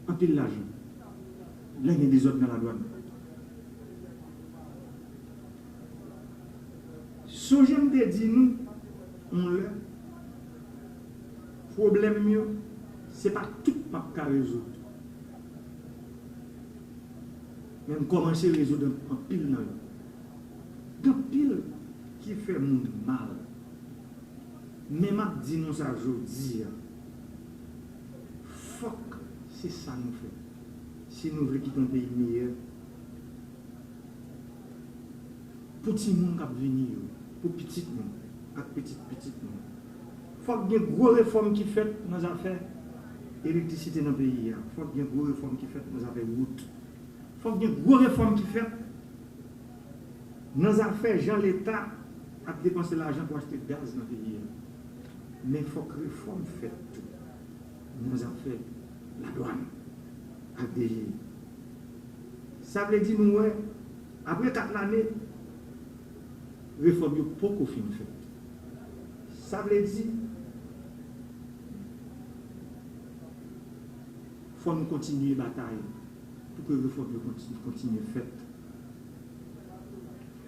Speaker 6: En pile l'argent. Là, il y a des autres dans la douane. Ce que j'aime te dire, nous, on le problème mieux, ce n'est pas tout qui a résoudre. Même commencer à résoudre en pile dans le. En pile qui fait monde mal. Mais je dis nous ça aujourd'hui. Fuck, c'est ça nous fait. Si nous voulons quitter un pays meilleur, pour petit monde qui venir, pour petit monde, avec petit monde. Il faut qu'il y ait une grosse réforme qui fait dans les affaires électricité dans le pays. Il faut qu'il y ait une grosse réforme qui fait dans les affaires route. Il faut qu'il y ait une grosse réforme qui fait dans les affaires, Jean l'État a dépensé l'argent pour acheter du gaz dans le pays. Mais il faut que la réforme faite dans les affaires, la douane, à DG. Ça veut dire, nous, après 4 années, la réforme n'est pas qu'au fin fait. Ça veut dire, il faut nous continuer la bataille pour que la réforme continue faite.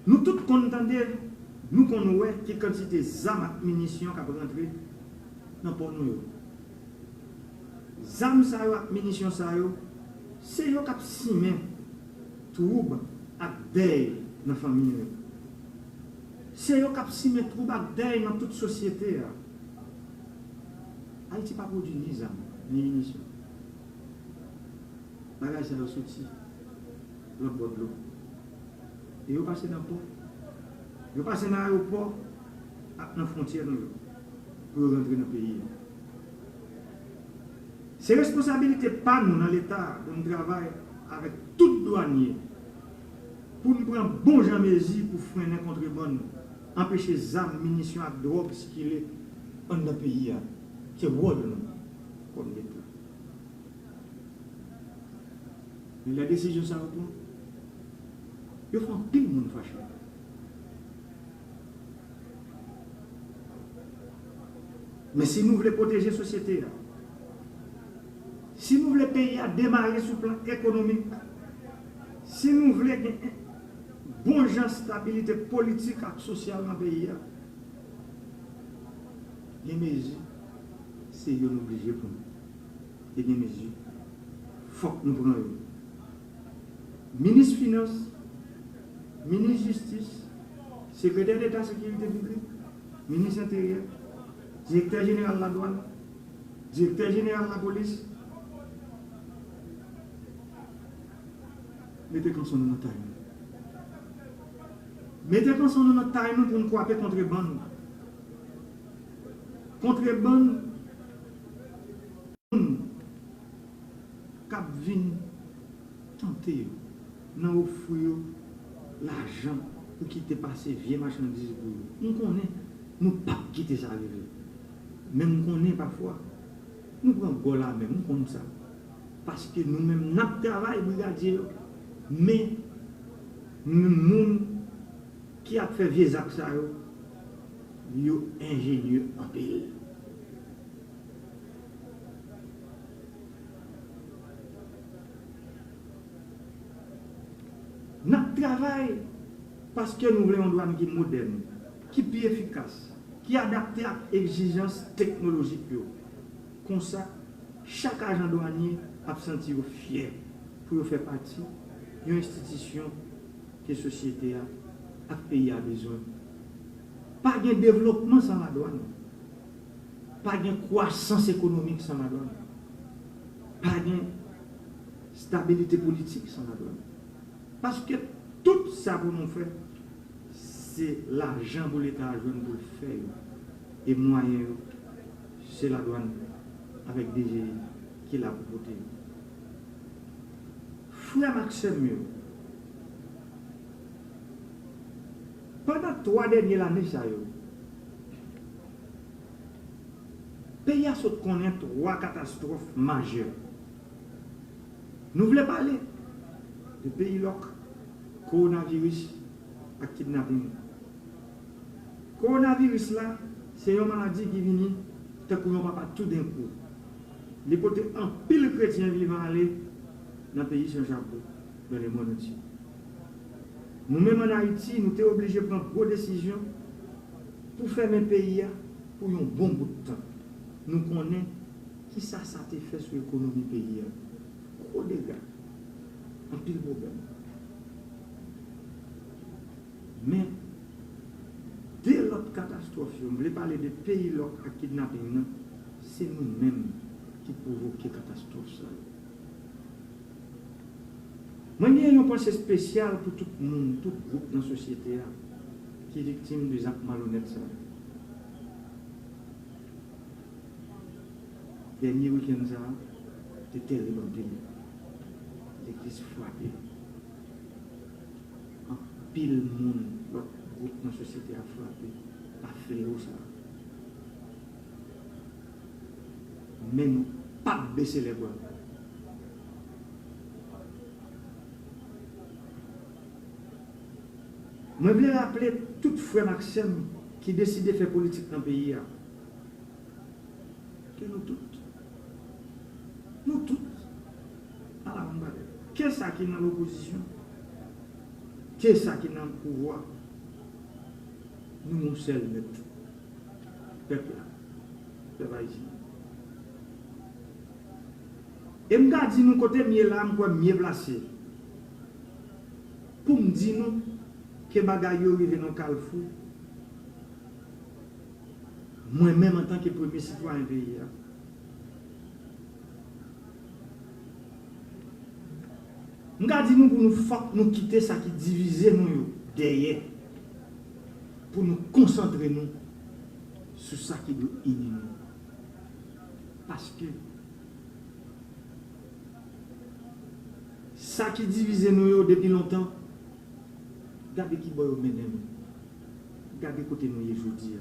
Speaker 6: Nous tous contendons, nous connaissons quelle quantité d'armes et munitions qui peuvent rentrer dans le port nous. Les armes et munitions, c'est eux qui signent troubles et deuil dans la famille. C'est eux qui signent troubles et deuil dans toute société. Haïti n'a pas produit ni armes ni munitions. Les bagages sont sortis dans le bord de l'eau. Et ils passent dans le port. Ils passent dans l'aéroport, dans la frontière, pour rentrer dans le pays. C'est responsabilité pas nous dans l'État de nous travailler avec tout douanier pour nous prendre bon gens mesure pour freiner la contrebande, empêcher les armes, munitions et drogues circuler dans le pays. C'est bon de nous, comme l'État. Mais la décision, ça retourne. Ils font pile de monde fâché. Mais si nous voulons protéger la société, si nous voulons payer à démarrer sur le plan économique, si nous voulons une bonne stabilité politique et sociale dans le pays, les mesures, c'est obligé pour nous. Et les mesures, il faut que nous prenions. Ministre Finance, ministre Justice, secrétaire d'État Sécurité publique, ministre Intérieur, directeur général de la douane, directeur général de la police. Mettez comme son dans notre taille. Mettez comme son dans notre taille pour nous croire contrebande. Contrebande, cap vin tenter, nous offrir l'argent pour quitter passer vieux marchandises pour nous. Nous connaissons, nous pas quitter ça arriver. Même nous connaissons parfois, nous prenons gola même, nous connaissons ça. Parce que nous-mêmes, notre travail, brigadier, mais nous, qui a fait vieux actes, ils sont ingénieux en pile. Notre travail, parce que nous voulons une douane qui est moderne, qui est plus efficace, qui est adaptée à l'exigence technologique. Comme ça, chaque agent douanier a senti fier pour faire partie d'une institution que la société a pays a besoin. Pas de développement sans la douane, pas de croissance économique sans la douane, pas de stabilité politique sans la douane. Parce que tout ça pour nous faire, c'est l'argent pour l'État à jouer pour le faire. Et moyen, c'est la douane avec des GI qui l'a proposé. Frère Maxime, pendant 3 dernières années, le pays a connu 3 catastrophes majeures. Nous voulons parler de pays loc, coronavirus et kidnapping. Coronavirus là, c'est une maladie qui vient, te couvre pas tout d'un coup. Les côtés en pile chrétien vivant aller dans le pays Saint-Jacques, dans le monde entier. Nous-mêmes en Haïti, nous sommes obligés de prendre de grosses décisions pour fermer le pays pour un bon bout de temps. Nous connaissons qui ça a fait sur l'économie du pays. Gros dégâts. Un pile problème. Mais, dès l'autre catastrophe, je voulais parler de pays là à kidnapping, c'est nous-mêmes qui provoquons la catastrophe. Moi, il y a une pensée spéciale pour tout le monde, tout groupe dans la société qui est victime des actes malhonnêtes. Dernier week-end, c'était terrible en pays. L'église frappée. En pile monde, l'autre groupe dans la société a frappé. Pas fléau ça. Mais nous, pas baisser les bras. Je voulais rappeler tout frère Maxime qui décide de faire politique dans le pays. Que nous toutes, à la bataille. Qu'est-ce qui est dans l'opposition? Qu'est-ce qui est dans le pouvoir? Nous, nous seuls, notre peuple, peuple haïtien. Et je me dis, nous, côté mieux là, mieux placé. Pour me dire, nous, que bagaille arrive dans le carrefour, moi-même en tant que premier citoyen du pays. Je dis nous pour nous quitter ça qui divise nous derrière, pour nous concentrer nous sur ça qui doit unir nous. Parce que ça qui divise nous depuis longtemps, regardez qui boit au menem. Regardez côté nous aujourd'hui.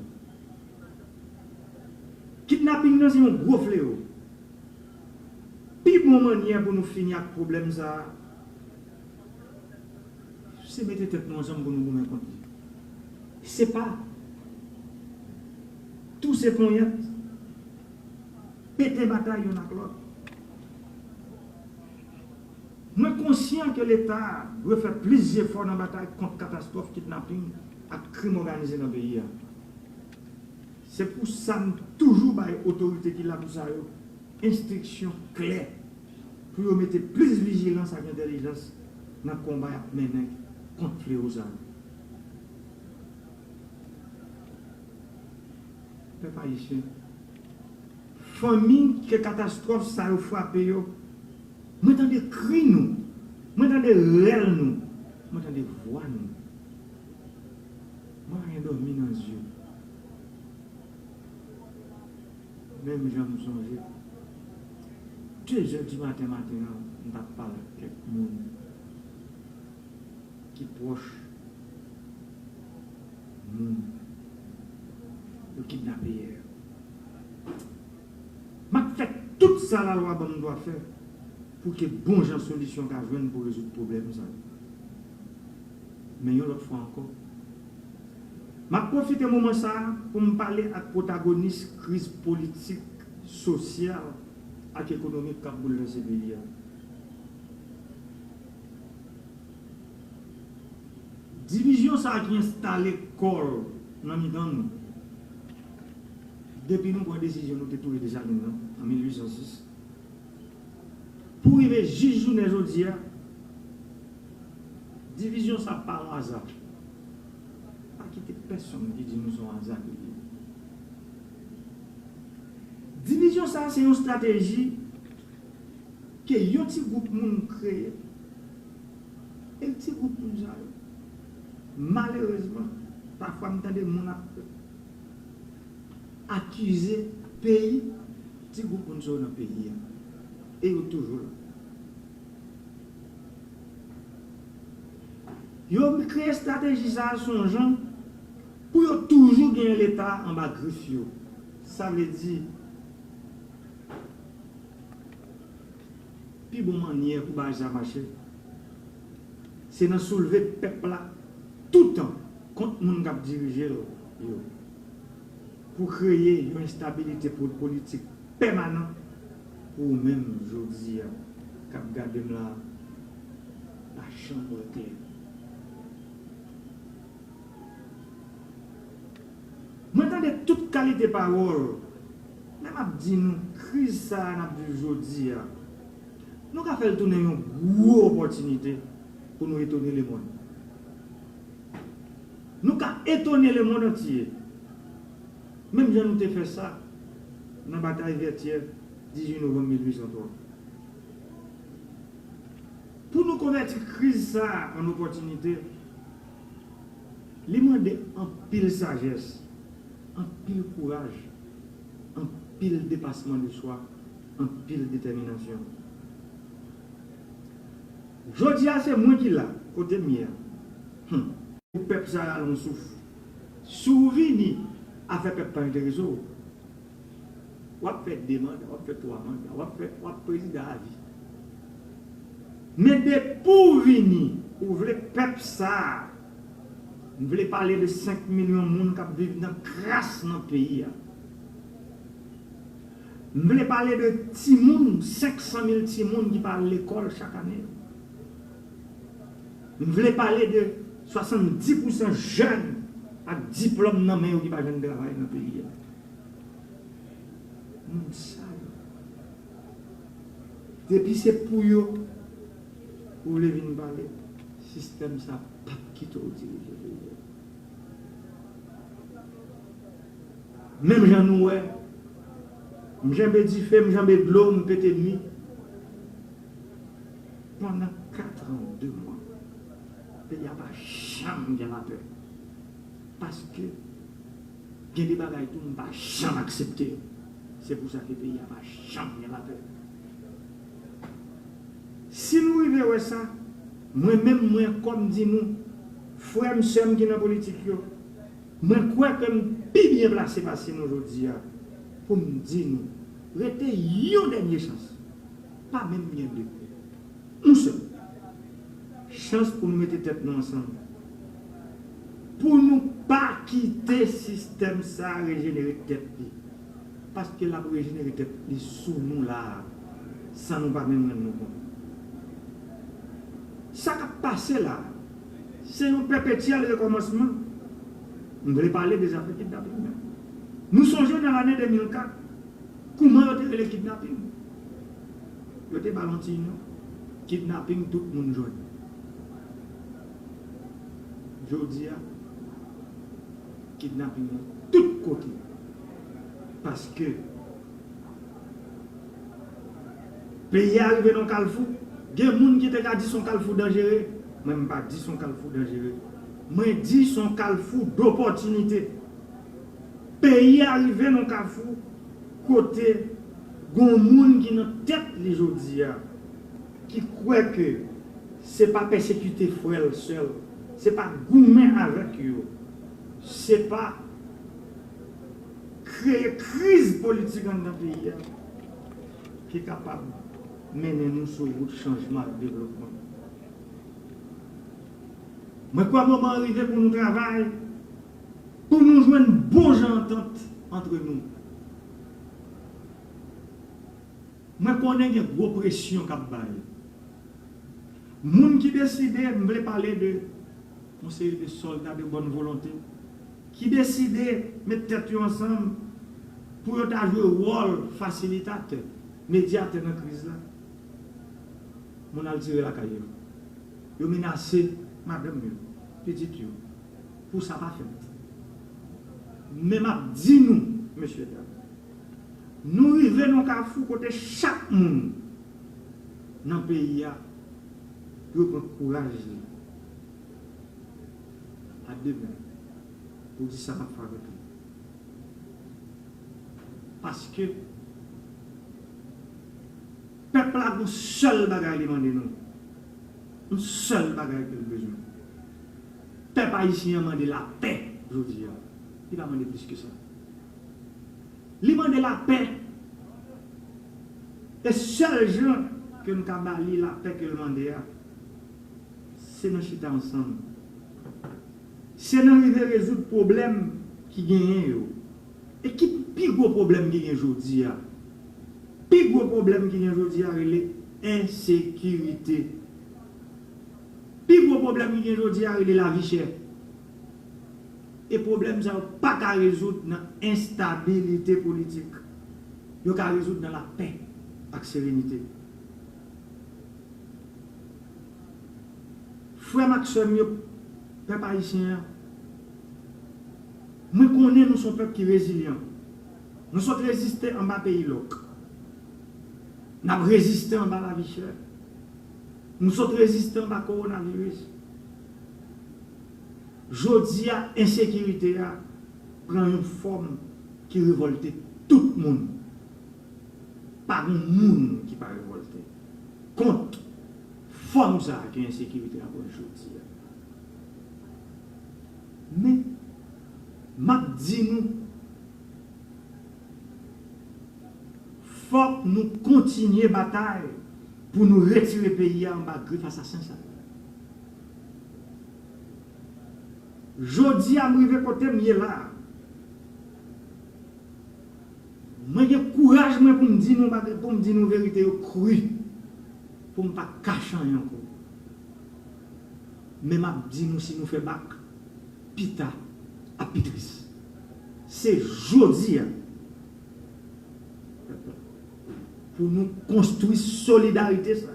Speaker 6: Kidnapping, c'est un gros fléau. Puis, bon manière pour nous finir avec le problème, ça, c'est mettre tête nous ensemble pour nous mettre compte. C'est pas tous ces points, péter bataille, on a l'autre. Nous sommes conscients que l'État doit faire plusieurs efforts dans la bataille contre la catastrophe, kidnapping et crime organisé dans le pays. C'est pour ça que nous toujours l'autorité qui l'a pour ça, instruction claire, pour mettre plus de vigilance et d'intelligence dans le combat mené contre les fléaux. Peuple haïtien, famille que catastrophe ça a frappé yo. Moi entends des cris nous. Moi entends des rêves nous. Moi entends des voix nous. Moi rien dormi dans les yeux. Même j'en me songe. 2h du matin, on va parler avec quelqu'un qui est proche. Le kidnappé. Je fais tout ça la loi doit faire pour que bon gens solution qu'à joindre pour résoudre le problème. Mais une autre fois encore. Je profite de ce moment ça pour me parler à protagoniste crise politique, sociale et économique qui a bouleversé le pays. Division ça qui installé corps dans nous. Depuis nous prenons décision, nous avons déjà en 1806. Pour arriver juge journée aujourd'hui, division ça par hasard. Pas quitter personne qui dit nous sommes hasard. Division ça c'est une stratégie que un petit groupe moun créé. Et le petit groupe nous a malheureusement parfois nous entendons moun accuser pays petit groupe nous dans le pays et toujours là. Ils ont créé une stratégie ça son gens pour toujours gagner l'État en bas griffe. Ça veut dire puis bon manière pour ça marcher. C'est de soulever le peuple là tout le temps contre les gens qui dirigent pour créer une instabilité pour politique permanente pour même aujourd'hui cap garder la chambre claire. Maintenant de toute qualité de parole, même dit nous crise ça n'a aujourd'hui. Nous avons fait tourner une grosse opportunité pour nous étonner le monde. Nous avons étonné le monde entier. Même si nous avons fait ça dans la bataille vertière 18 novembre 1803. Pour nous convertir la crise ça en opportunité, il demande en pile sagesse, en pile courage, en pile dépassement de soi, en pile détermination. Jodi a c'est moi qui l'a, côté mien. Le peuple ça a un souffle. Souveni a fait peuple pas intéressé. On a fait demande, on a fait 3 mandats, on a fait président à vie. Mais de pour venir, vous voulez peuple ça, vous voulez parler de 5 millions de monde qui vivent dans crasse dans le pays. Vous voulez parler de Timoun, 500 000 Timoun qui parlent à l'école chaque année. Vous voulez parler de 70% jeunes avec diplôme dans main qui ne pas de travail dans le pays. Depuis c'est pour eux, vous voulez venir parler, le système ça pas quitte au diriger. Même j'en nouais, j'en ai dit fait, j'en ai de l'eau, je pété de nuit. Pendant 4 ans, 2 mois. Il n'y a pas jamais de la peur. Parce que il y a des bagages que nous ne pouvons jamais accepter. C'est pour ça que le pays n'a pas jamais de la peur. Si nous arrivons à ça, moi-même, comme dit nous, frères et sœurs qui sont dans la politique, moi, crois que je suis bien placé passer aujourd'hui pour me dire, nous, restez une dernière chance. Pas même bien deux. Nous sommes. Chance pour nous mettre tête nous ensemble. Pour nous pas quitter le système ça, régénérer tête. Parce que la régénérer tête, sous nous là, ça nous va même nous compte. Ça qui a passé là, c'est un perpétuel recommencement. On voulait parler des affaires kidnapping. Nous songeons dans l'année 2004, comment on a fait le kidnapping. On a fait Valentino, kidnapping tout le monde jeune. Aujourd'hui, kidnapping de tous côtés. Parce que pays arrivé dans le calfou, il y a des gens qui te dit son calfou dangereux, même pas dit son calfou dangereux. Moi dit son calfou d'opportunité. Pays arrivé dans le calfou, côté gon moun qui dans tête les jodi qui croit que c'est pas persécuter frère seul, c'est pas goumer avec eux, c'est pas créer crise politique dans le pays qui est capable de mener nous sur route de changement et de développement. Mais quoi moment arrivé pour nous travailler, pour nous jouer une bonne entente entre nous. Moi, je connais une grosse pression qui a baillé. Les gens qui décident, je voulais parler de conseil de soldats de bonne volonté, qui décident de mettre tête ensemble pour jouer le rôle facilitateur, médiateur dans la crise. Mon a tiré la cahier. Ils ont menacé madame, petite, pour ça pas fait. Mais m'a dit nous, monsieur, nous arrivons dans le carrefour côté chaque monde dans le pays pour prendre courage à demain pour dire ça va faire avec lui. Parce que le peuple a une seule bagaille demandé nous. Une seule bagaille qu'il a besoin. Le peuple haïtien demande la paix, je dis. Il va demander plus que ça. Il demande la paix. Et seul gens que nous avons la paix que nous demandons, c'est nous chiter ensemble. C'est nous arriver à résoudre le problème qui gagne. Et qui est le plus gros problème qui gagne aujourd'hui? Le plus gros problème qui gagne aujourd'hui, c'est l'insécurité. Le plus gros problème qui gagne aujourd'hui, c'est la vie chère. Et le problème, ça n'est pas qu'à résoudre dans l'instabilité politique. Il y a résoudre dans la paix et la sérénité. Frère Maxime, peuple haïtien, nous connaissons nous sommes peuple qui est résilient. Nous sommes résistés en bas pays loc. Nous avons résisté en bas la vie chère. Nous sommes résistés en bas coronavirus. Jodi a insécurité prend une forme qui révolte tout le monde. Pas un monde qui pas révolté. Contre forme ça qui insécurité pour jodi. Mais m'a dit nous faut nous continuer la bataille pour nous retirer le pays en bas griffe assassin ça. Jodi a arrivé côté mieux là. Moi j'ai courage pour me dire nous vérité cru pour ne pas cacher encore. Mais m'a dit nous si nous fait bac pita à pitris. C'est jodi pour nous construire solidarité ça.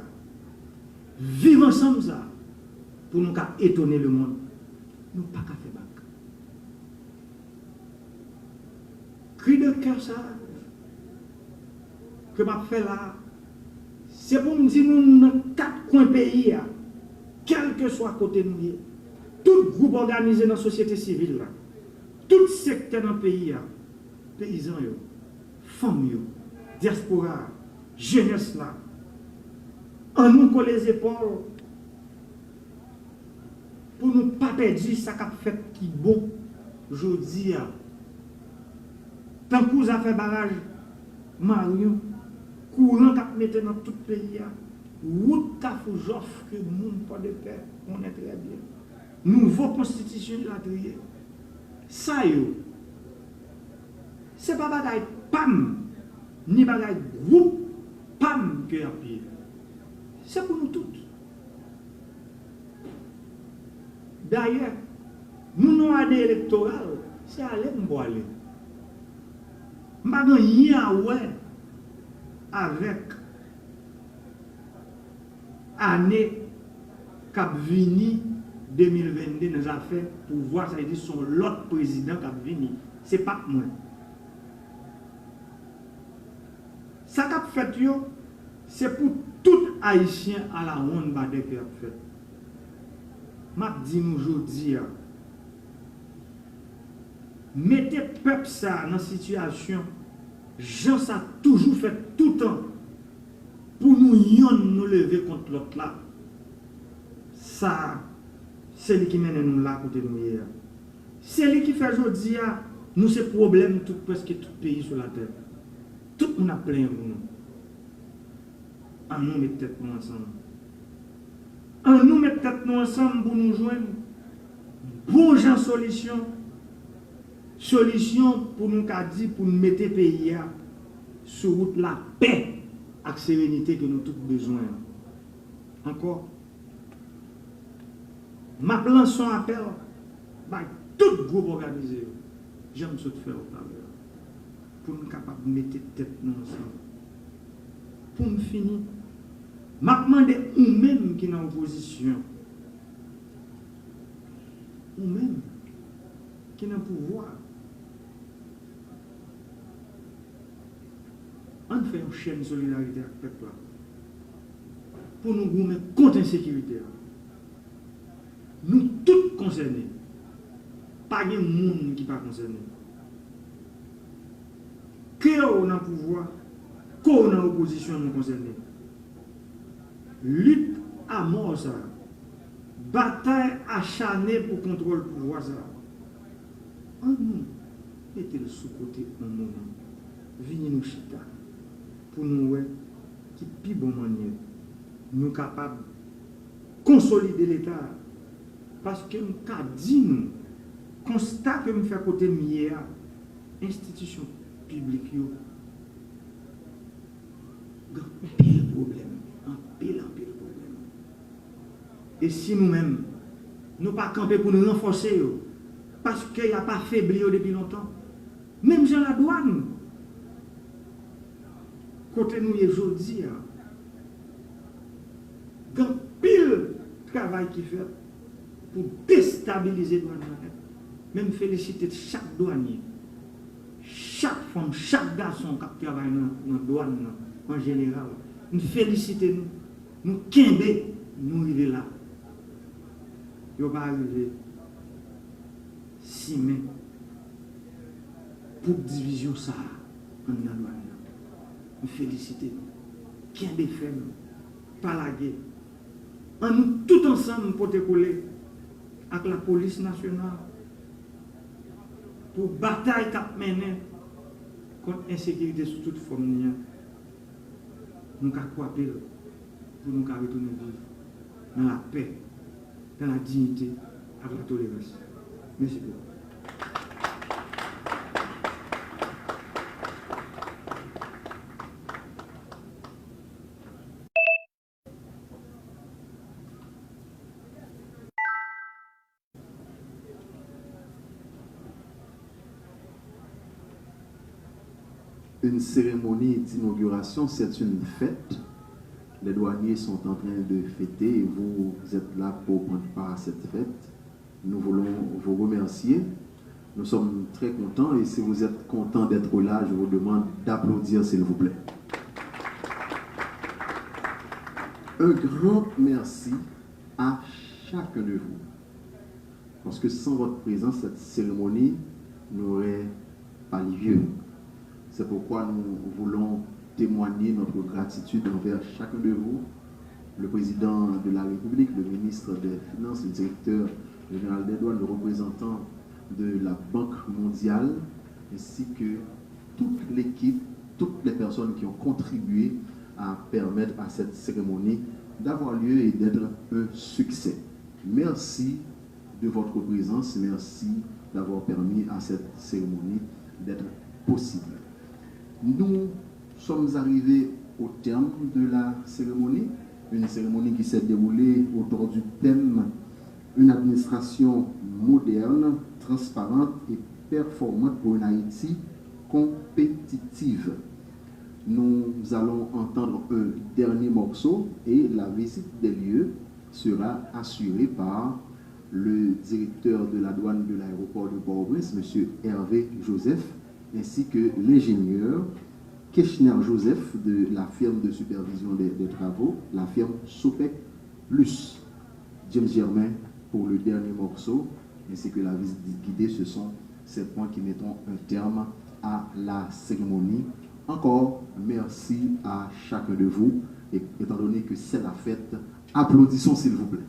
Speaker 6: Vivre ensemble ça pour nous étonner le monde. Nous pas qu'à faire bac. Cri de cœur ça que m'a fait là, c'est pour me dire nous dans 4 coins pays, quel que soit côté nous, tout groupe organisé dans la société civile là, tout secteur dans le pays, paysans, femmes, diaspora, jeunesse là, en nous coller les épaules. Pour nous pas perdre ça qu'a fait qui bon aujourd'hui. Tant que vous avez fait barrage Marion, courant qu'a mettre dans tout le pays, route qu'a fait j'offre que monde pas de paix, on est très bien. Nouveau constitution de la trier. Ça yo. C'est pas bagaille pam ni bagaille groupe pam que y a pire. C'est pour nous tous. D'ailleurs, nous avons année électorale, c'est aller nous aller. Je n'ai rien à voir avec l'année qui a venu 2022 dans les affaires pour voir, ça veut dire son l'autre président qui a venu. Ce n'est pas moi. Ça qu'a fait, c'est pour tout Haïtien à la ronde badé qui a fait. M'a dit nous aujourd'hui, mettez peuple ça dans situation, Jean ça toujours fait tout le temps pour nous nous lever contre l'autre là. Ça, c'est lui qui mène nous là côté nous hier. C'est lui qui fait aujourd'hui, nous ces problèmes tout presque tout pays sur la terre. Tout le monde a plein pour nous. En nous mettre tête nous ensemble. En nous mettre tête nous ensemble pour nous joindre. Bon genre solution. Solution pour nous dire pour nous mettre le pays sur route la paix et la sérénité que nous tous besoin. Encore. Ma plan son appel par tout groupe organisé. J'aime ce faire au travers. Pour nous capables de mettre tête nous ensemble. Pour me finir, je demande ou même qui est en opposition, ou même qui est en pouvoir, on fait une chaîne de solidarité avec le peuple pour nous gommer contre l'insécurité. Nous tous concernés, pas de monde qui n'est pas concerné. Que on a pouvoir, qu'on a opposition nous concernés. Lutte à mort ça. Bataille acharnée pour contrôler le pouvoir ça. En nous, mettez-le sous côté un moment. Venez nous chita. Pour nous voir qui plus bon manière. Nous capables de consolider l'État. Parce que nous avons dit nous, constat que nous faisons côté mieux, institution publique, il y a un pile problème. Un pile problème. Et si nous-mêmes, nous ne pas camper pour nous renforcer, parce qu'il n'y a pas faibli depuis longtemps, même Jean la douane, côté nous aujourd'hui, il y a un pile travail qui fait pour déstabiliser la douane. Même féliciter chaque douanier, chaque femme, chaque garçon qui travaille dans la douane en général. Nous féliciter nous quimber, nous arriver là. Il va arriver 6 mai pour division ça en douane. Nous féliciter nous, quimber faire nous, pas la guerre. En nous tout ensemble pour te coller avec la police nationale pour bataille qu'a mené contre l'insécurité sous toute forme. Nous avons coopéré pour nous retourner vivre dans la paix, dans la dignité, avec la tolérance. Merci beaucoup.
Speaker 1: Une cérémonie d'inauguration, c'est une fête. Les douaniers sont en train de fêter et vous êtes là pour prendre part à cette fête. Nous voulons vous remercier. Nous sommes très contents et si vous êtes content d'être là, je vous demande d'applaudir s'il vous plaît. Un grand merci à chacun de vous. Parce que sans votre présence, cette cérémonie n'aurait pas lieu. C'est pourquoi nous voulons témoigner notre gratitude envers chacun de vous, le président de la République, le ministre des Finances, le directeur général des douanes, le représentant de la Banque mondiale, ainsi que toute l'équipe, toutes les personnes qui ont contribué à permettre à cette cérémonie d'avoir lieu et d'être un succès. Merci de votre présence, merci d'avoir permis à cette cérémonie d'être possible. Nous sommes arrivés au terme de la cérémonie, une cérémonie qui s'est déroulée autour du thème « Une administration moderne, transparente et performante pour une Haïti compétitive ». Nous allons entendre un dernier morceau et la visite des lieux sera assurée par le directeur de la douane de l'aéroport de Port-au-Prince, M. Hervé Joseph, ainsi que l'ingénieur Keshner Joseph de la firme de supervision des travaux, la firme Sopec Plus. James Germain pour le dernier morceau, ainsi que la visite guidée, ce sont ces points qui mettront un terme à la cérémonie. Encore merci à chacun de vous, et étant donné que c'est la fête, applaudissons s'il vous plaît.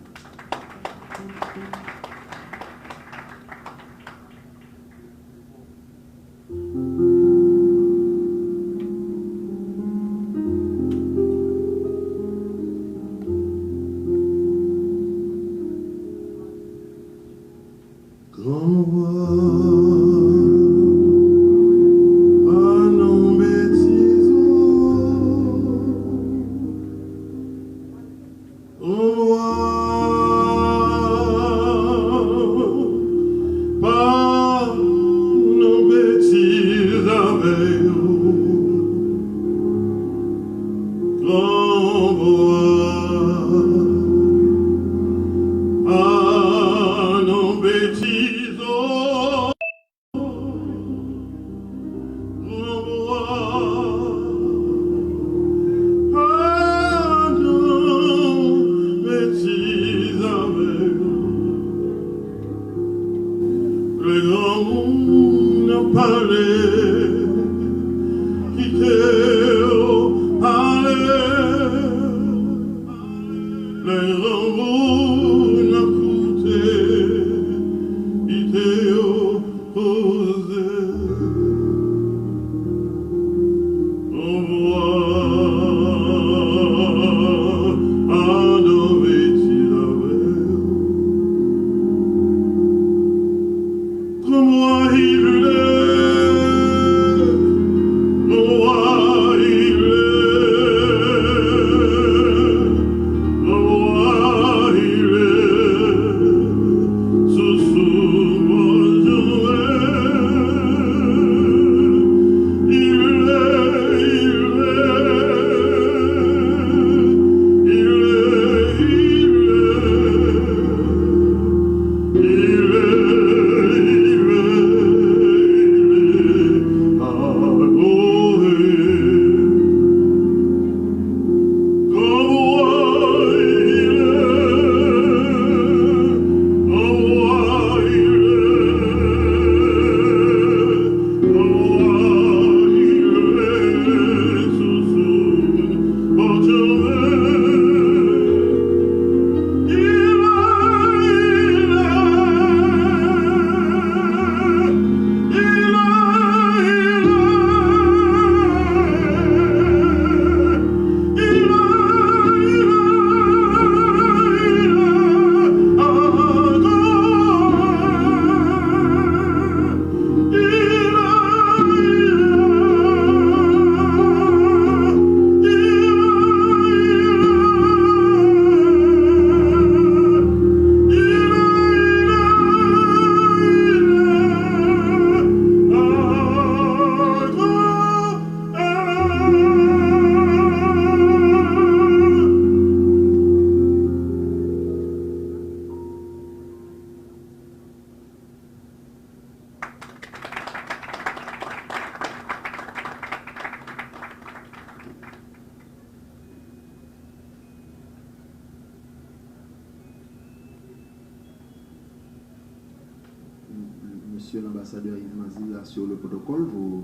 Speaker 1: Monsieur l'ambassadeur Yves Mazie, là, sur le protocole, vous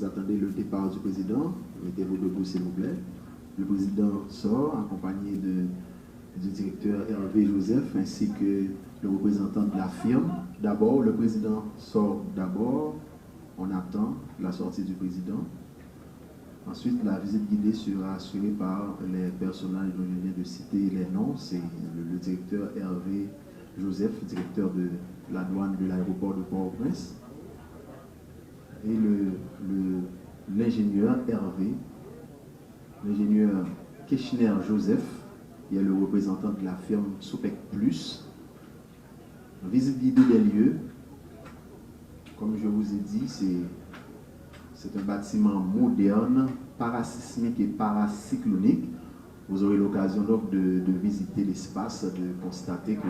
Speaker 1: attendez le départ du président. Mettez-vous debout, s'il vous plaît. Le président sort, accompagné du directeur Hervé Joseph, ainsi que le représentant de la firme. D'abord, le président sort d'abord. On attend la sortie du président. Ensuite, la visite guidée sera assurée par les personnages dont je viens de citer les noms. C'est le directeur Hervé Joseph, directeur de la douane de l'aéroport de Port-au-Prince, et l'ingénieur Hervé, l'ingénieur Keshner Joseph, qui est le représentant de la firme Sopec Plus. Visite guidée des lieux. Comme je vous ai dit, c'est un bâtiment moderne, parasismique et paracyclonique. Vous aurez l'occasion donc de visiter l'espace, de constater que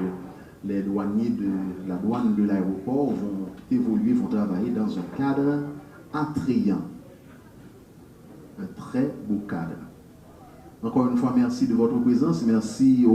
Speaker 1: les douaniers de la douane de l'aéroport vont évoluer, vont travailler dans un cadre attrayant. un très beau cadre. Encore une fois, merci de votre présence, merci aux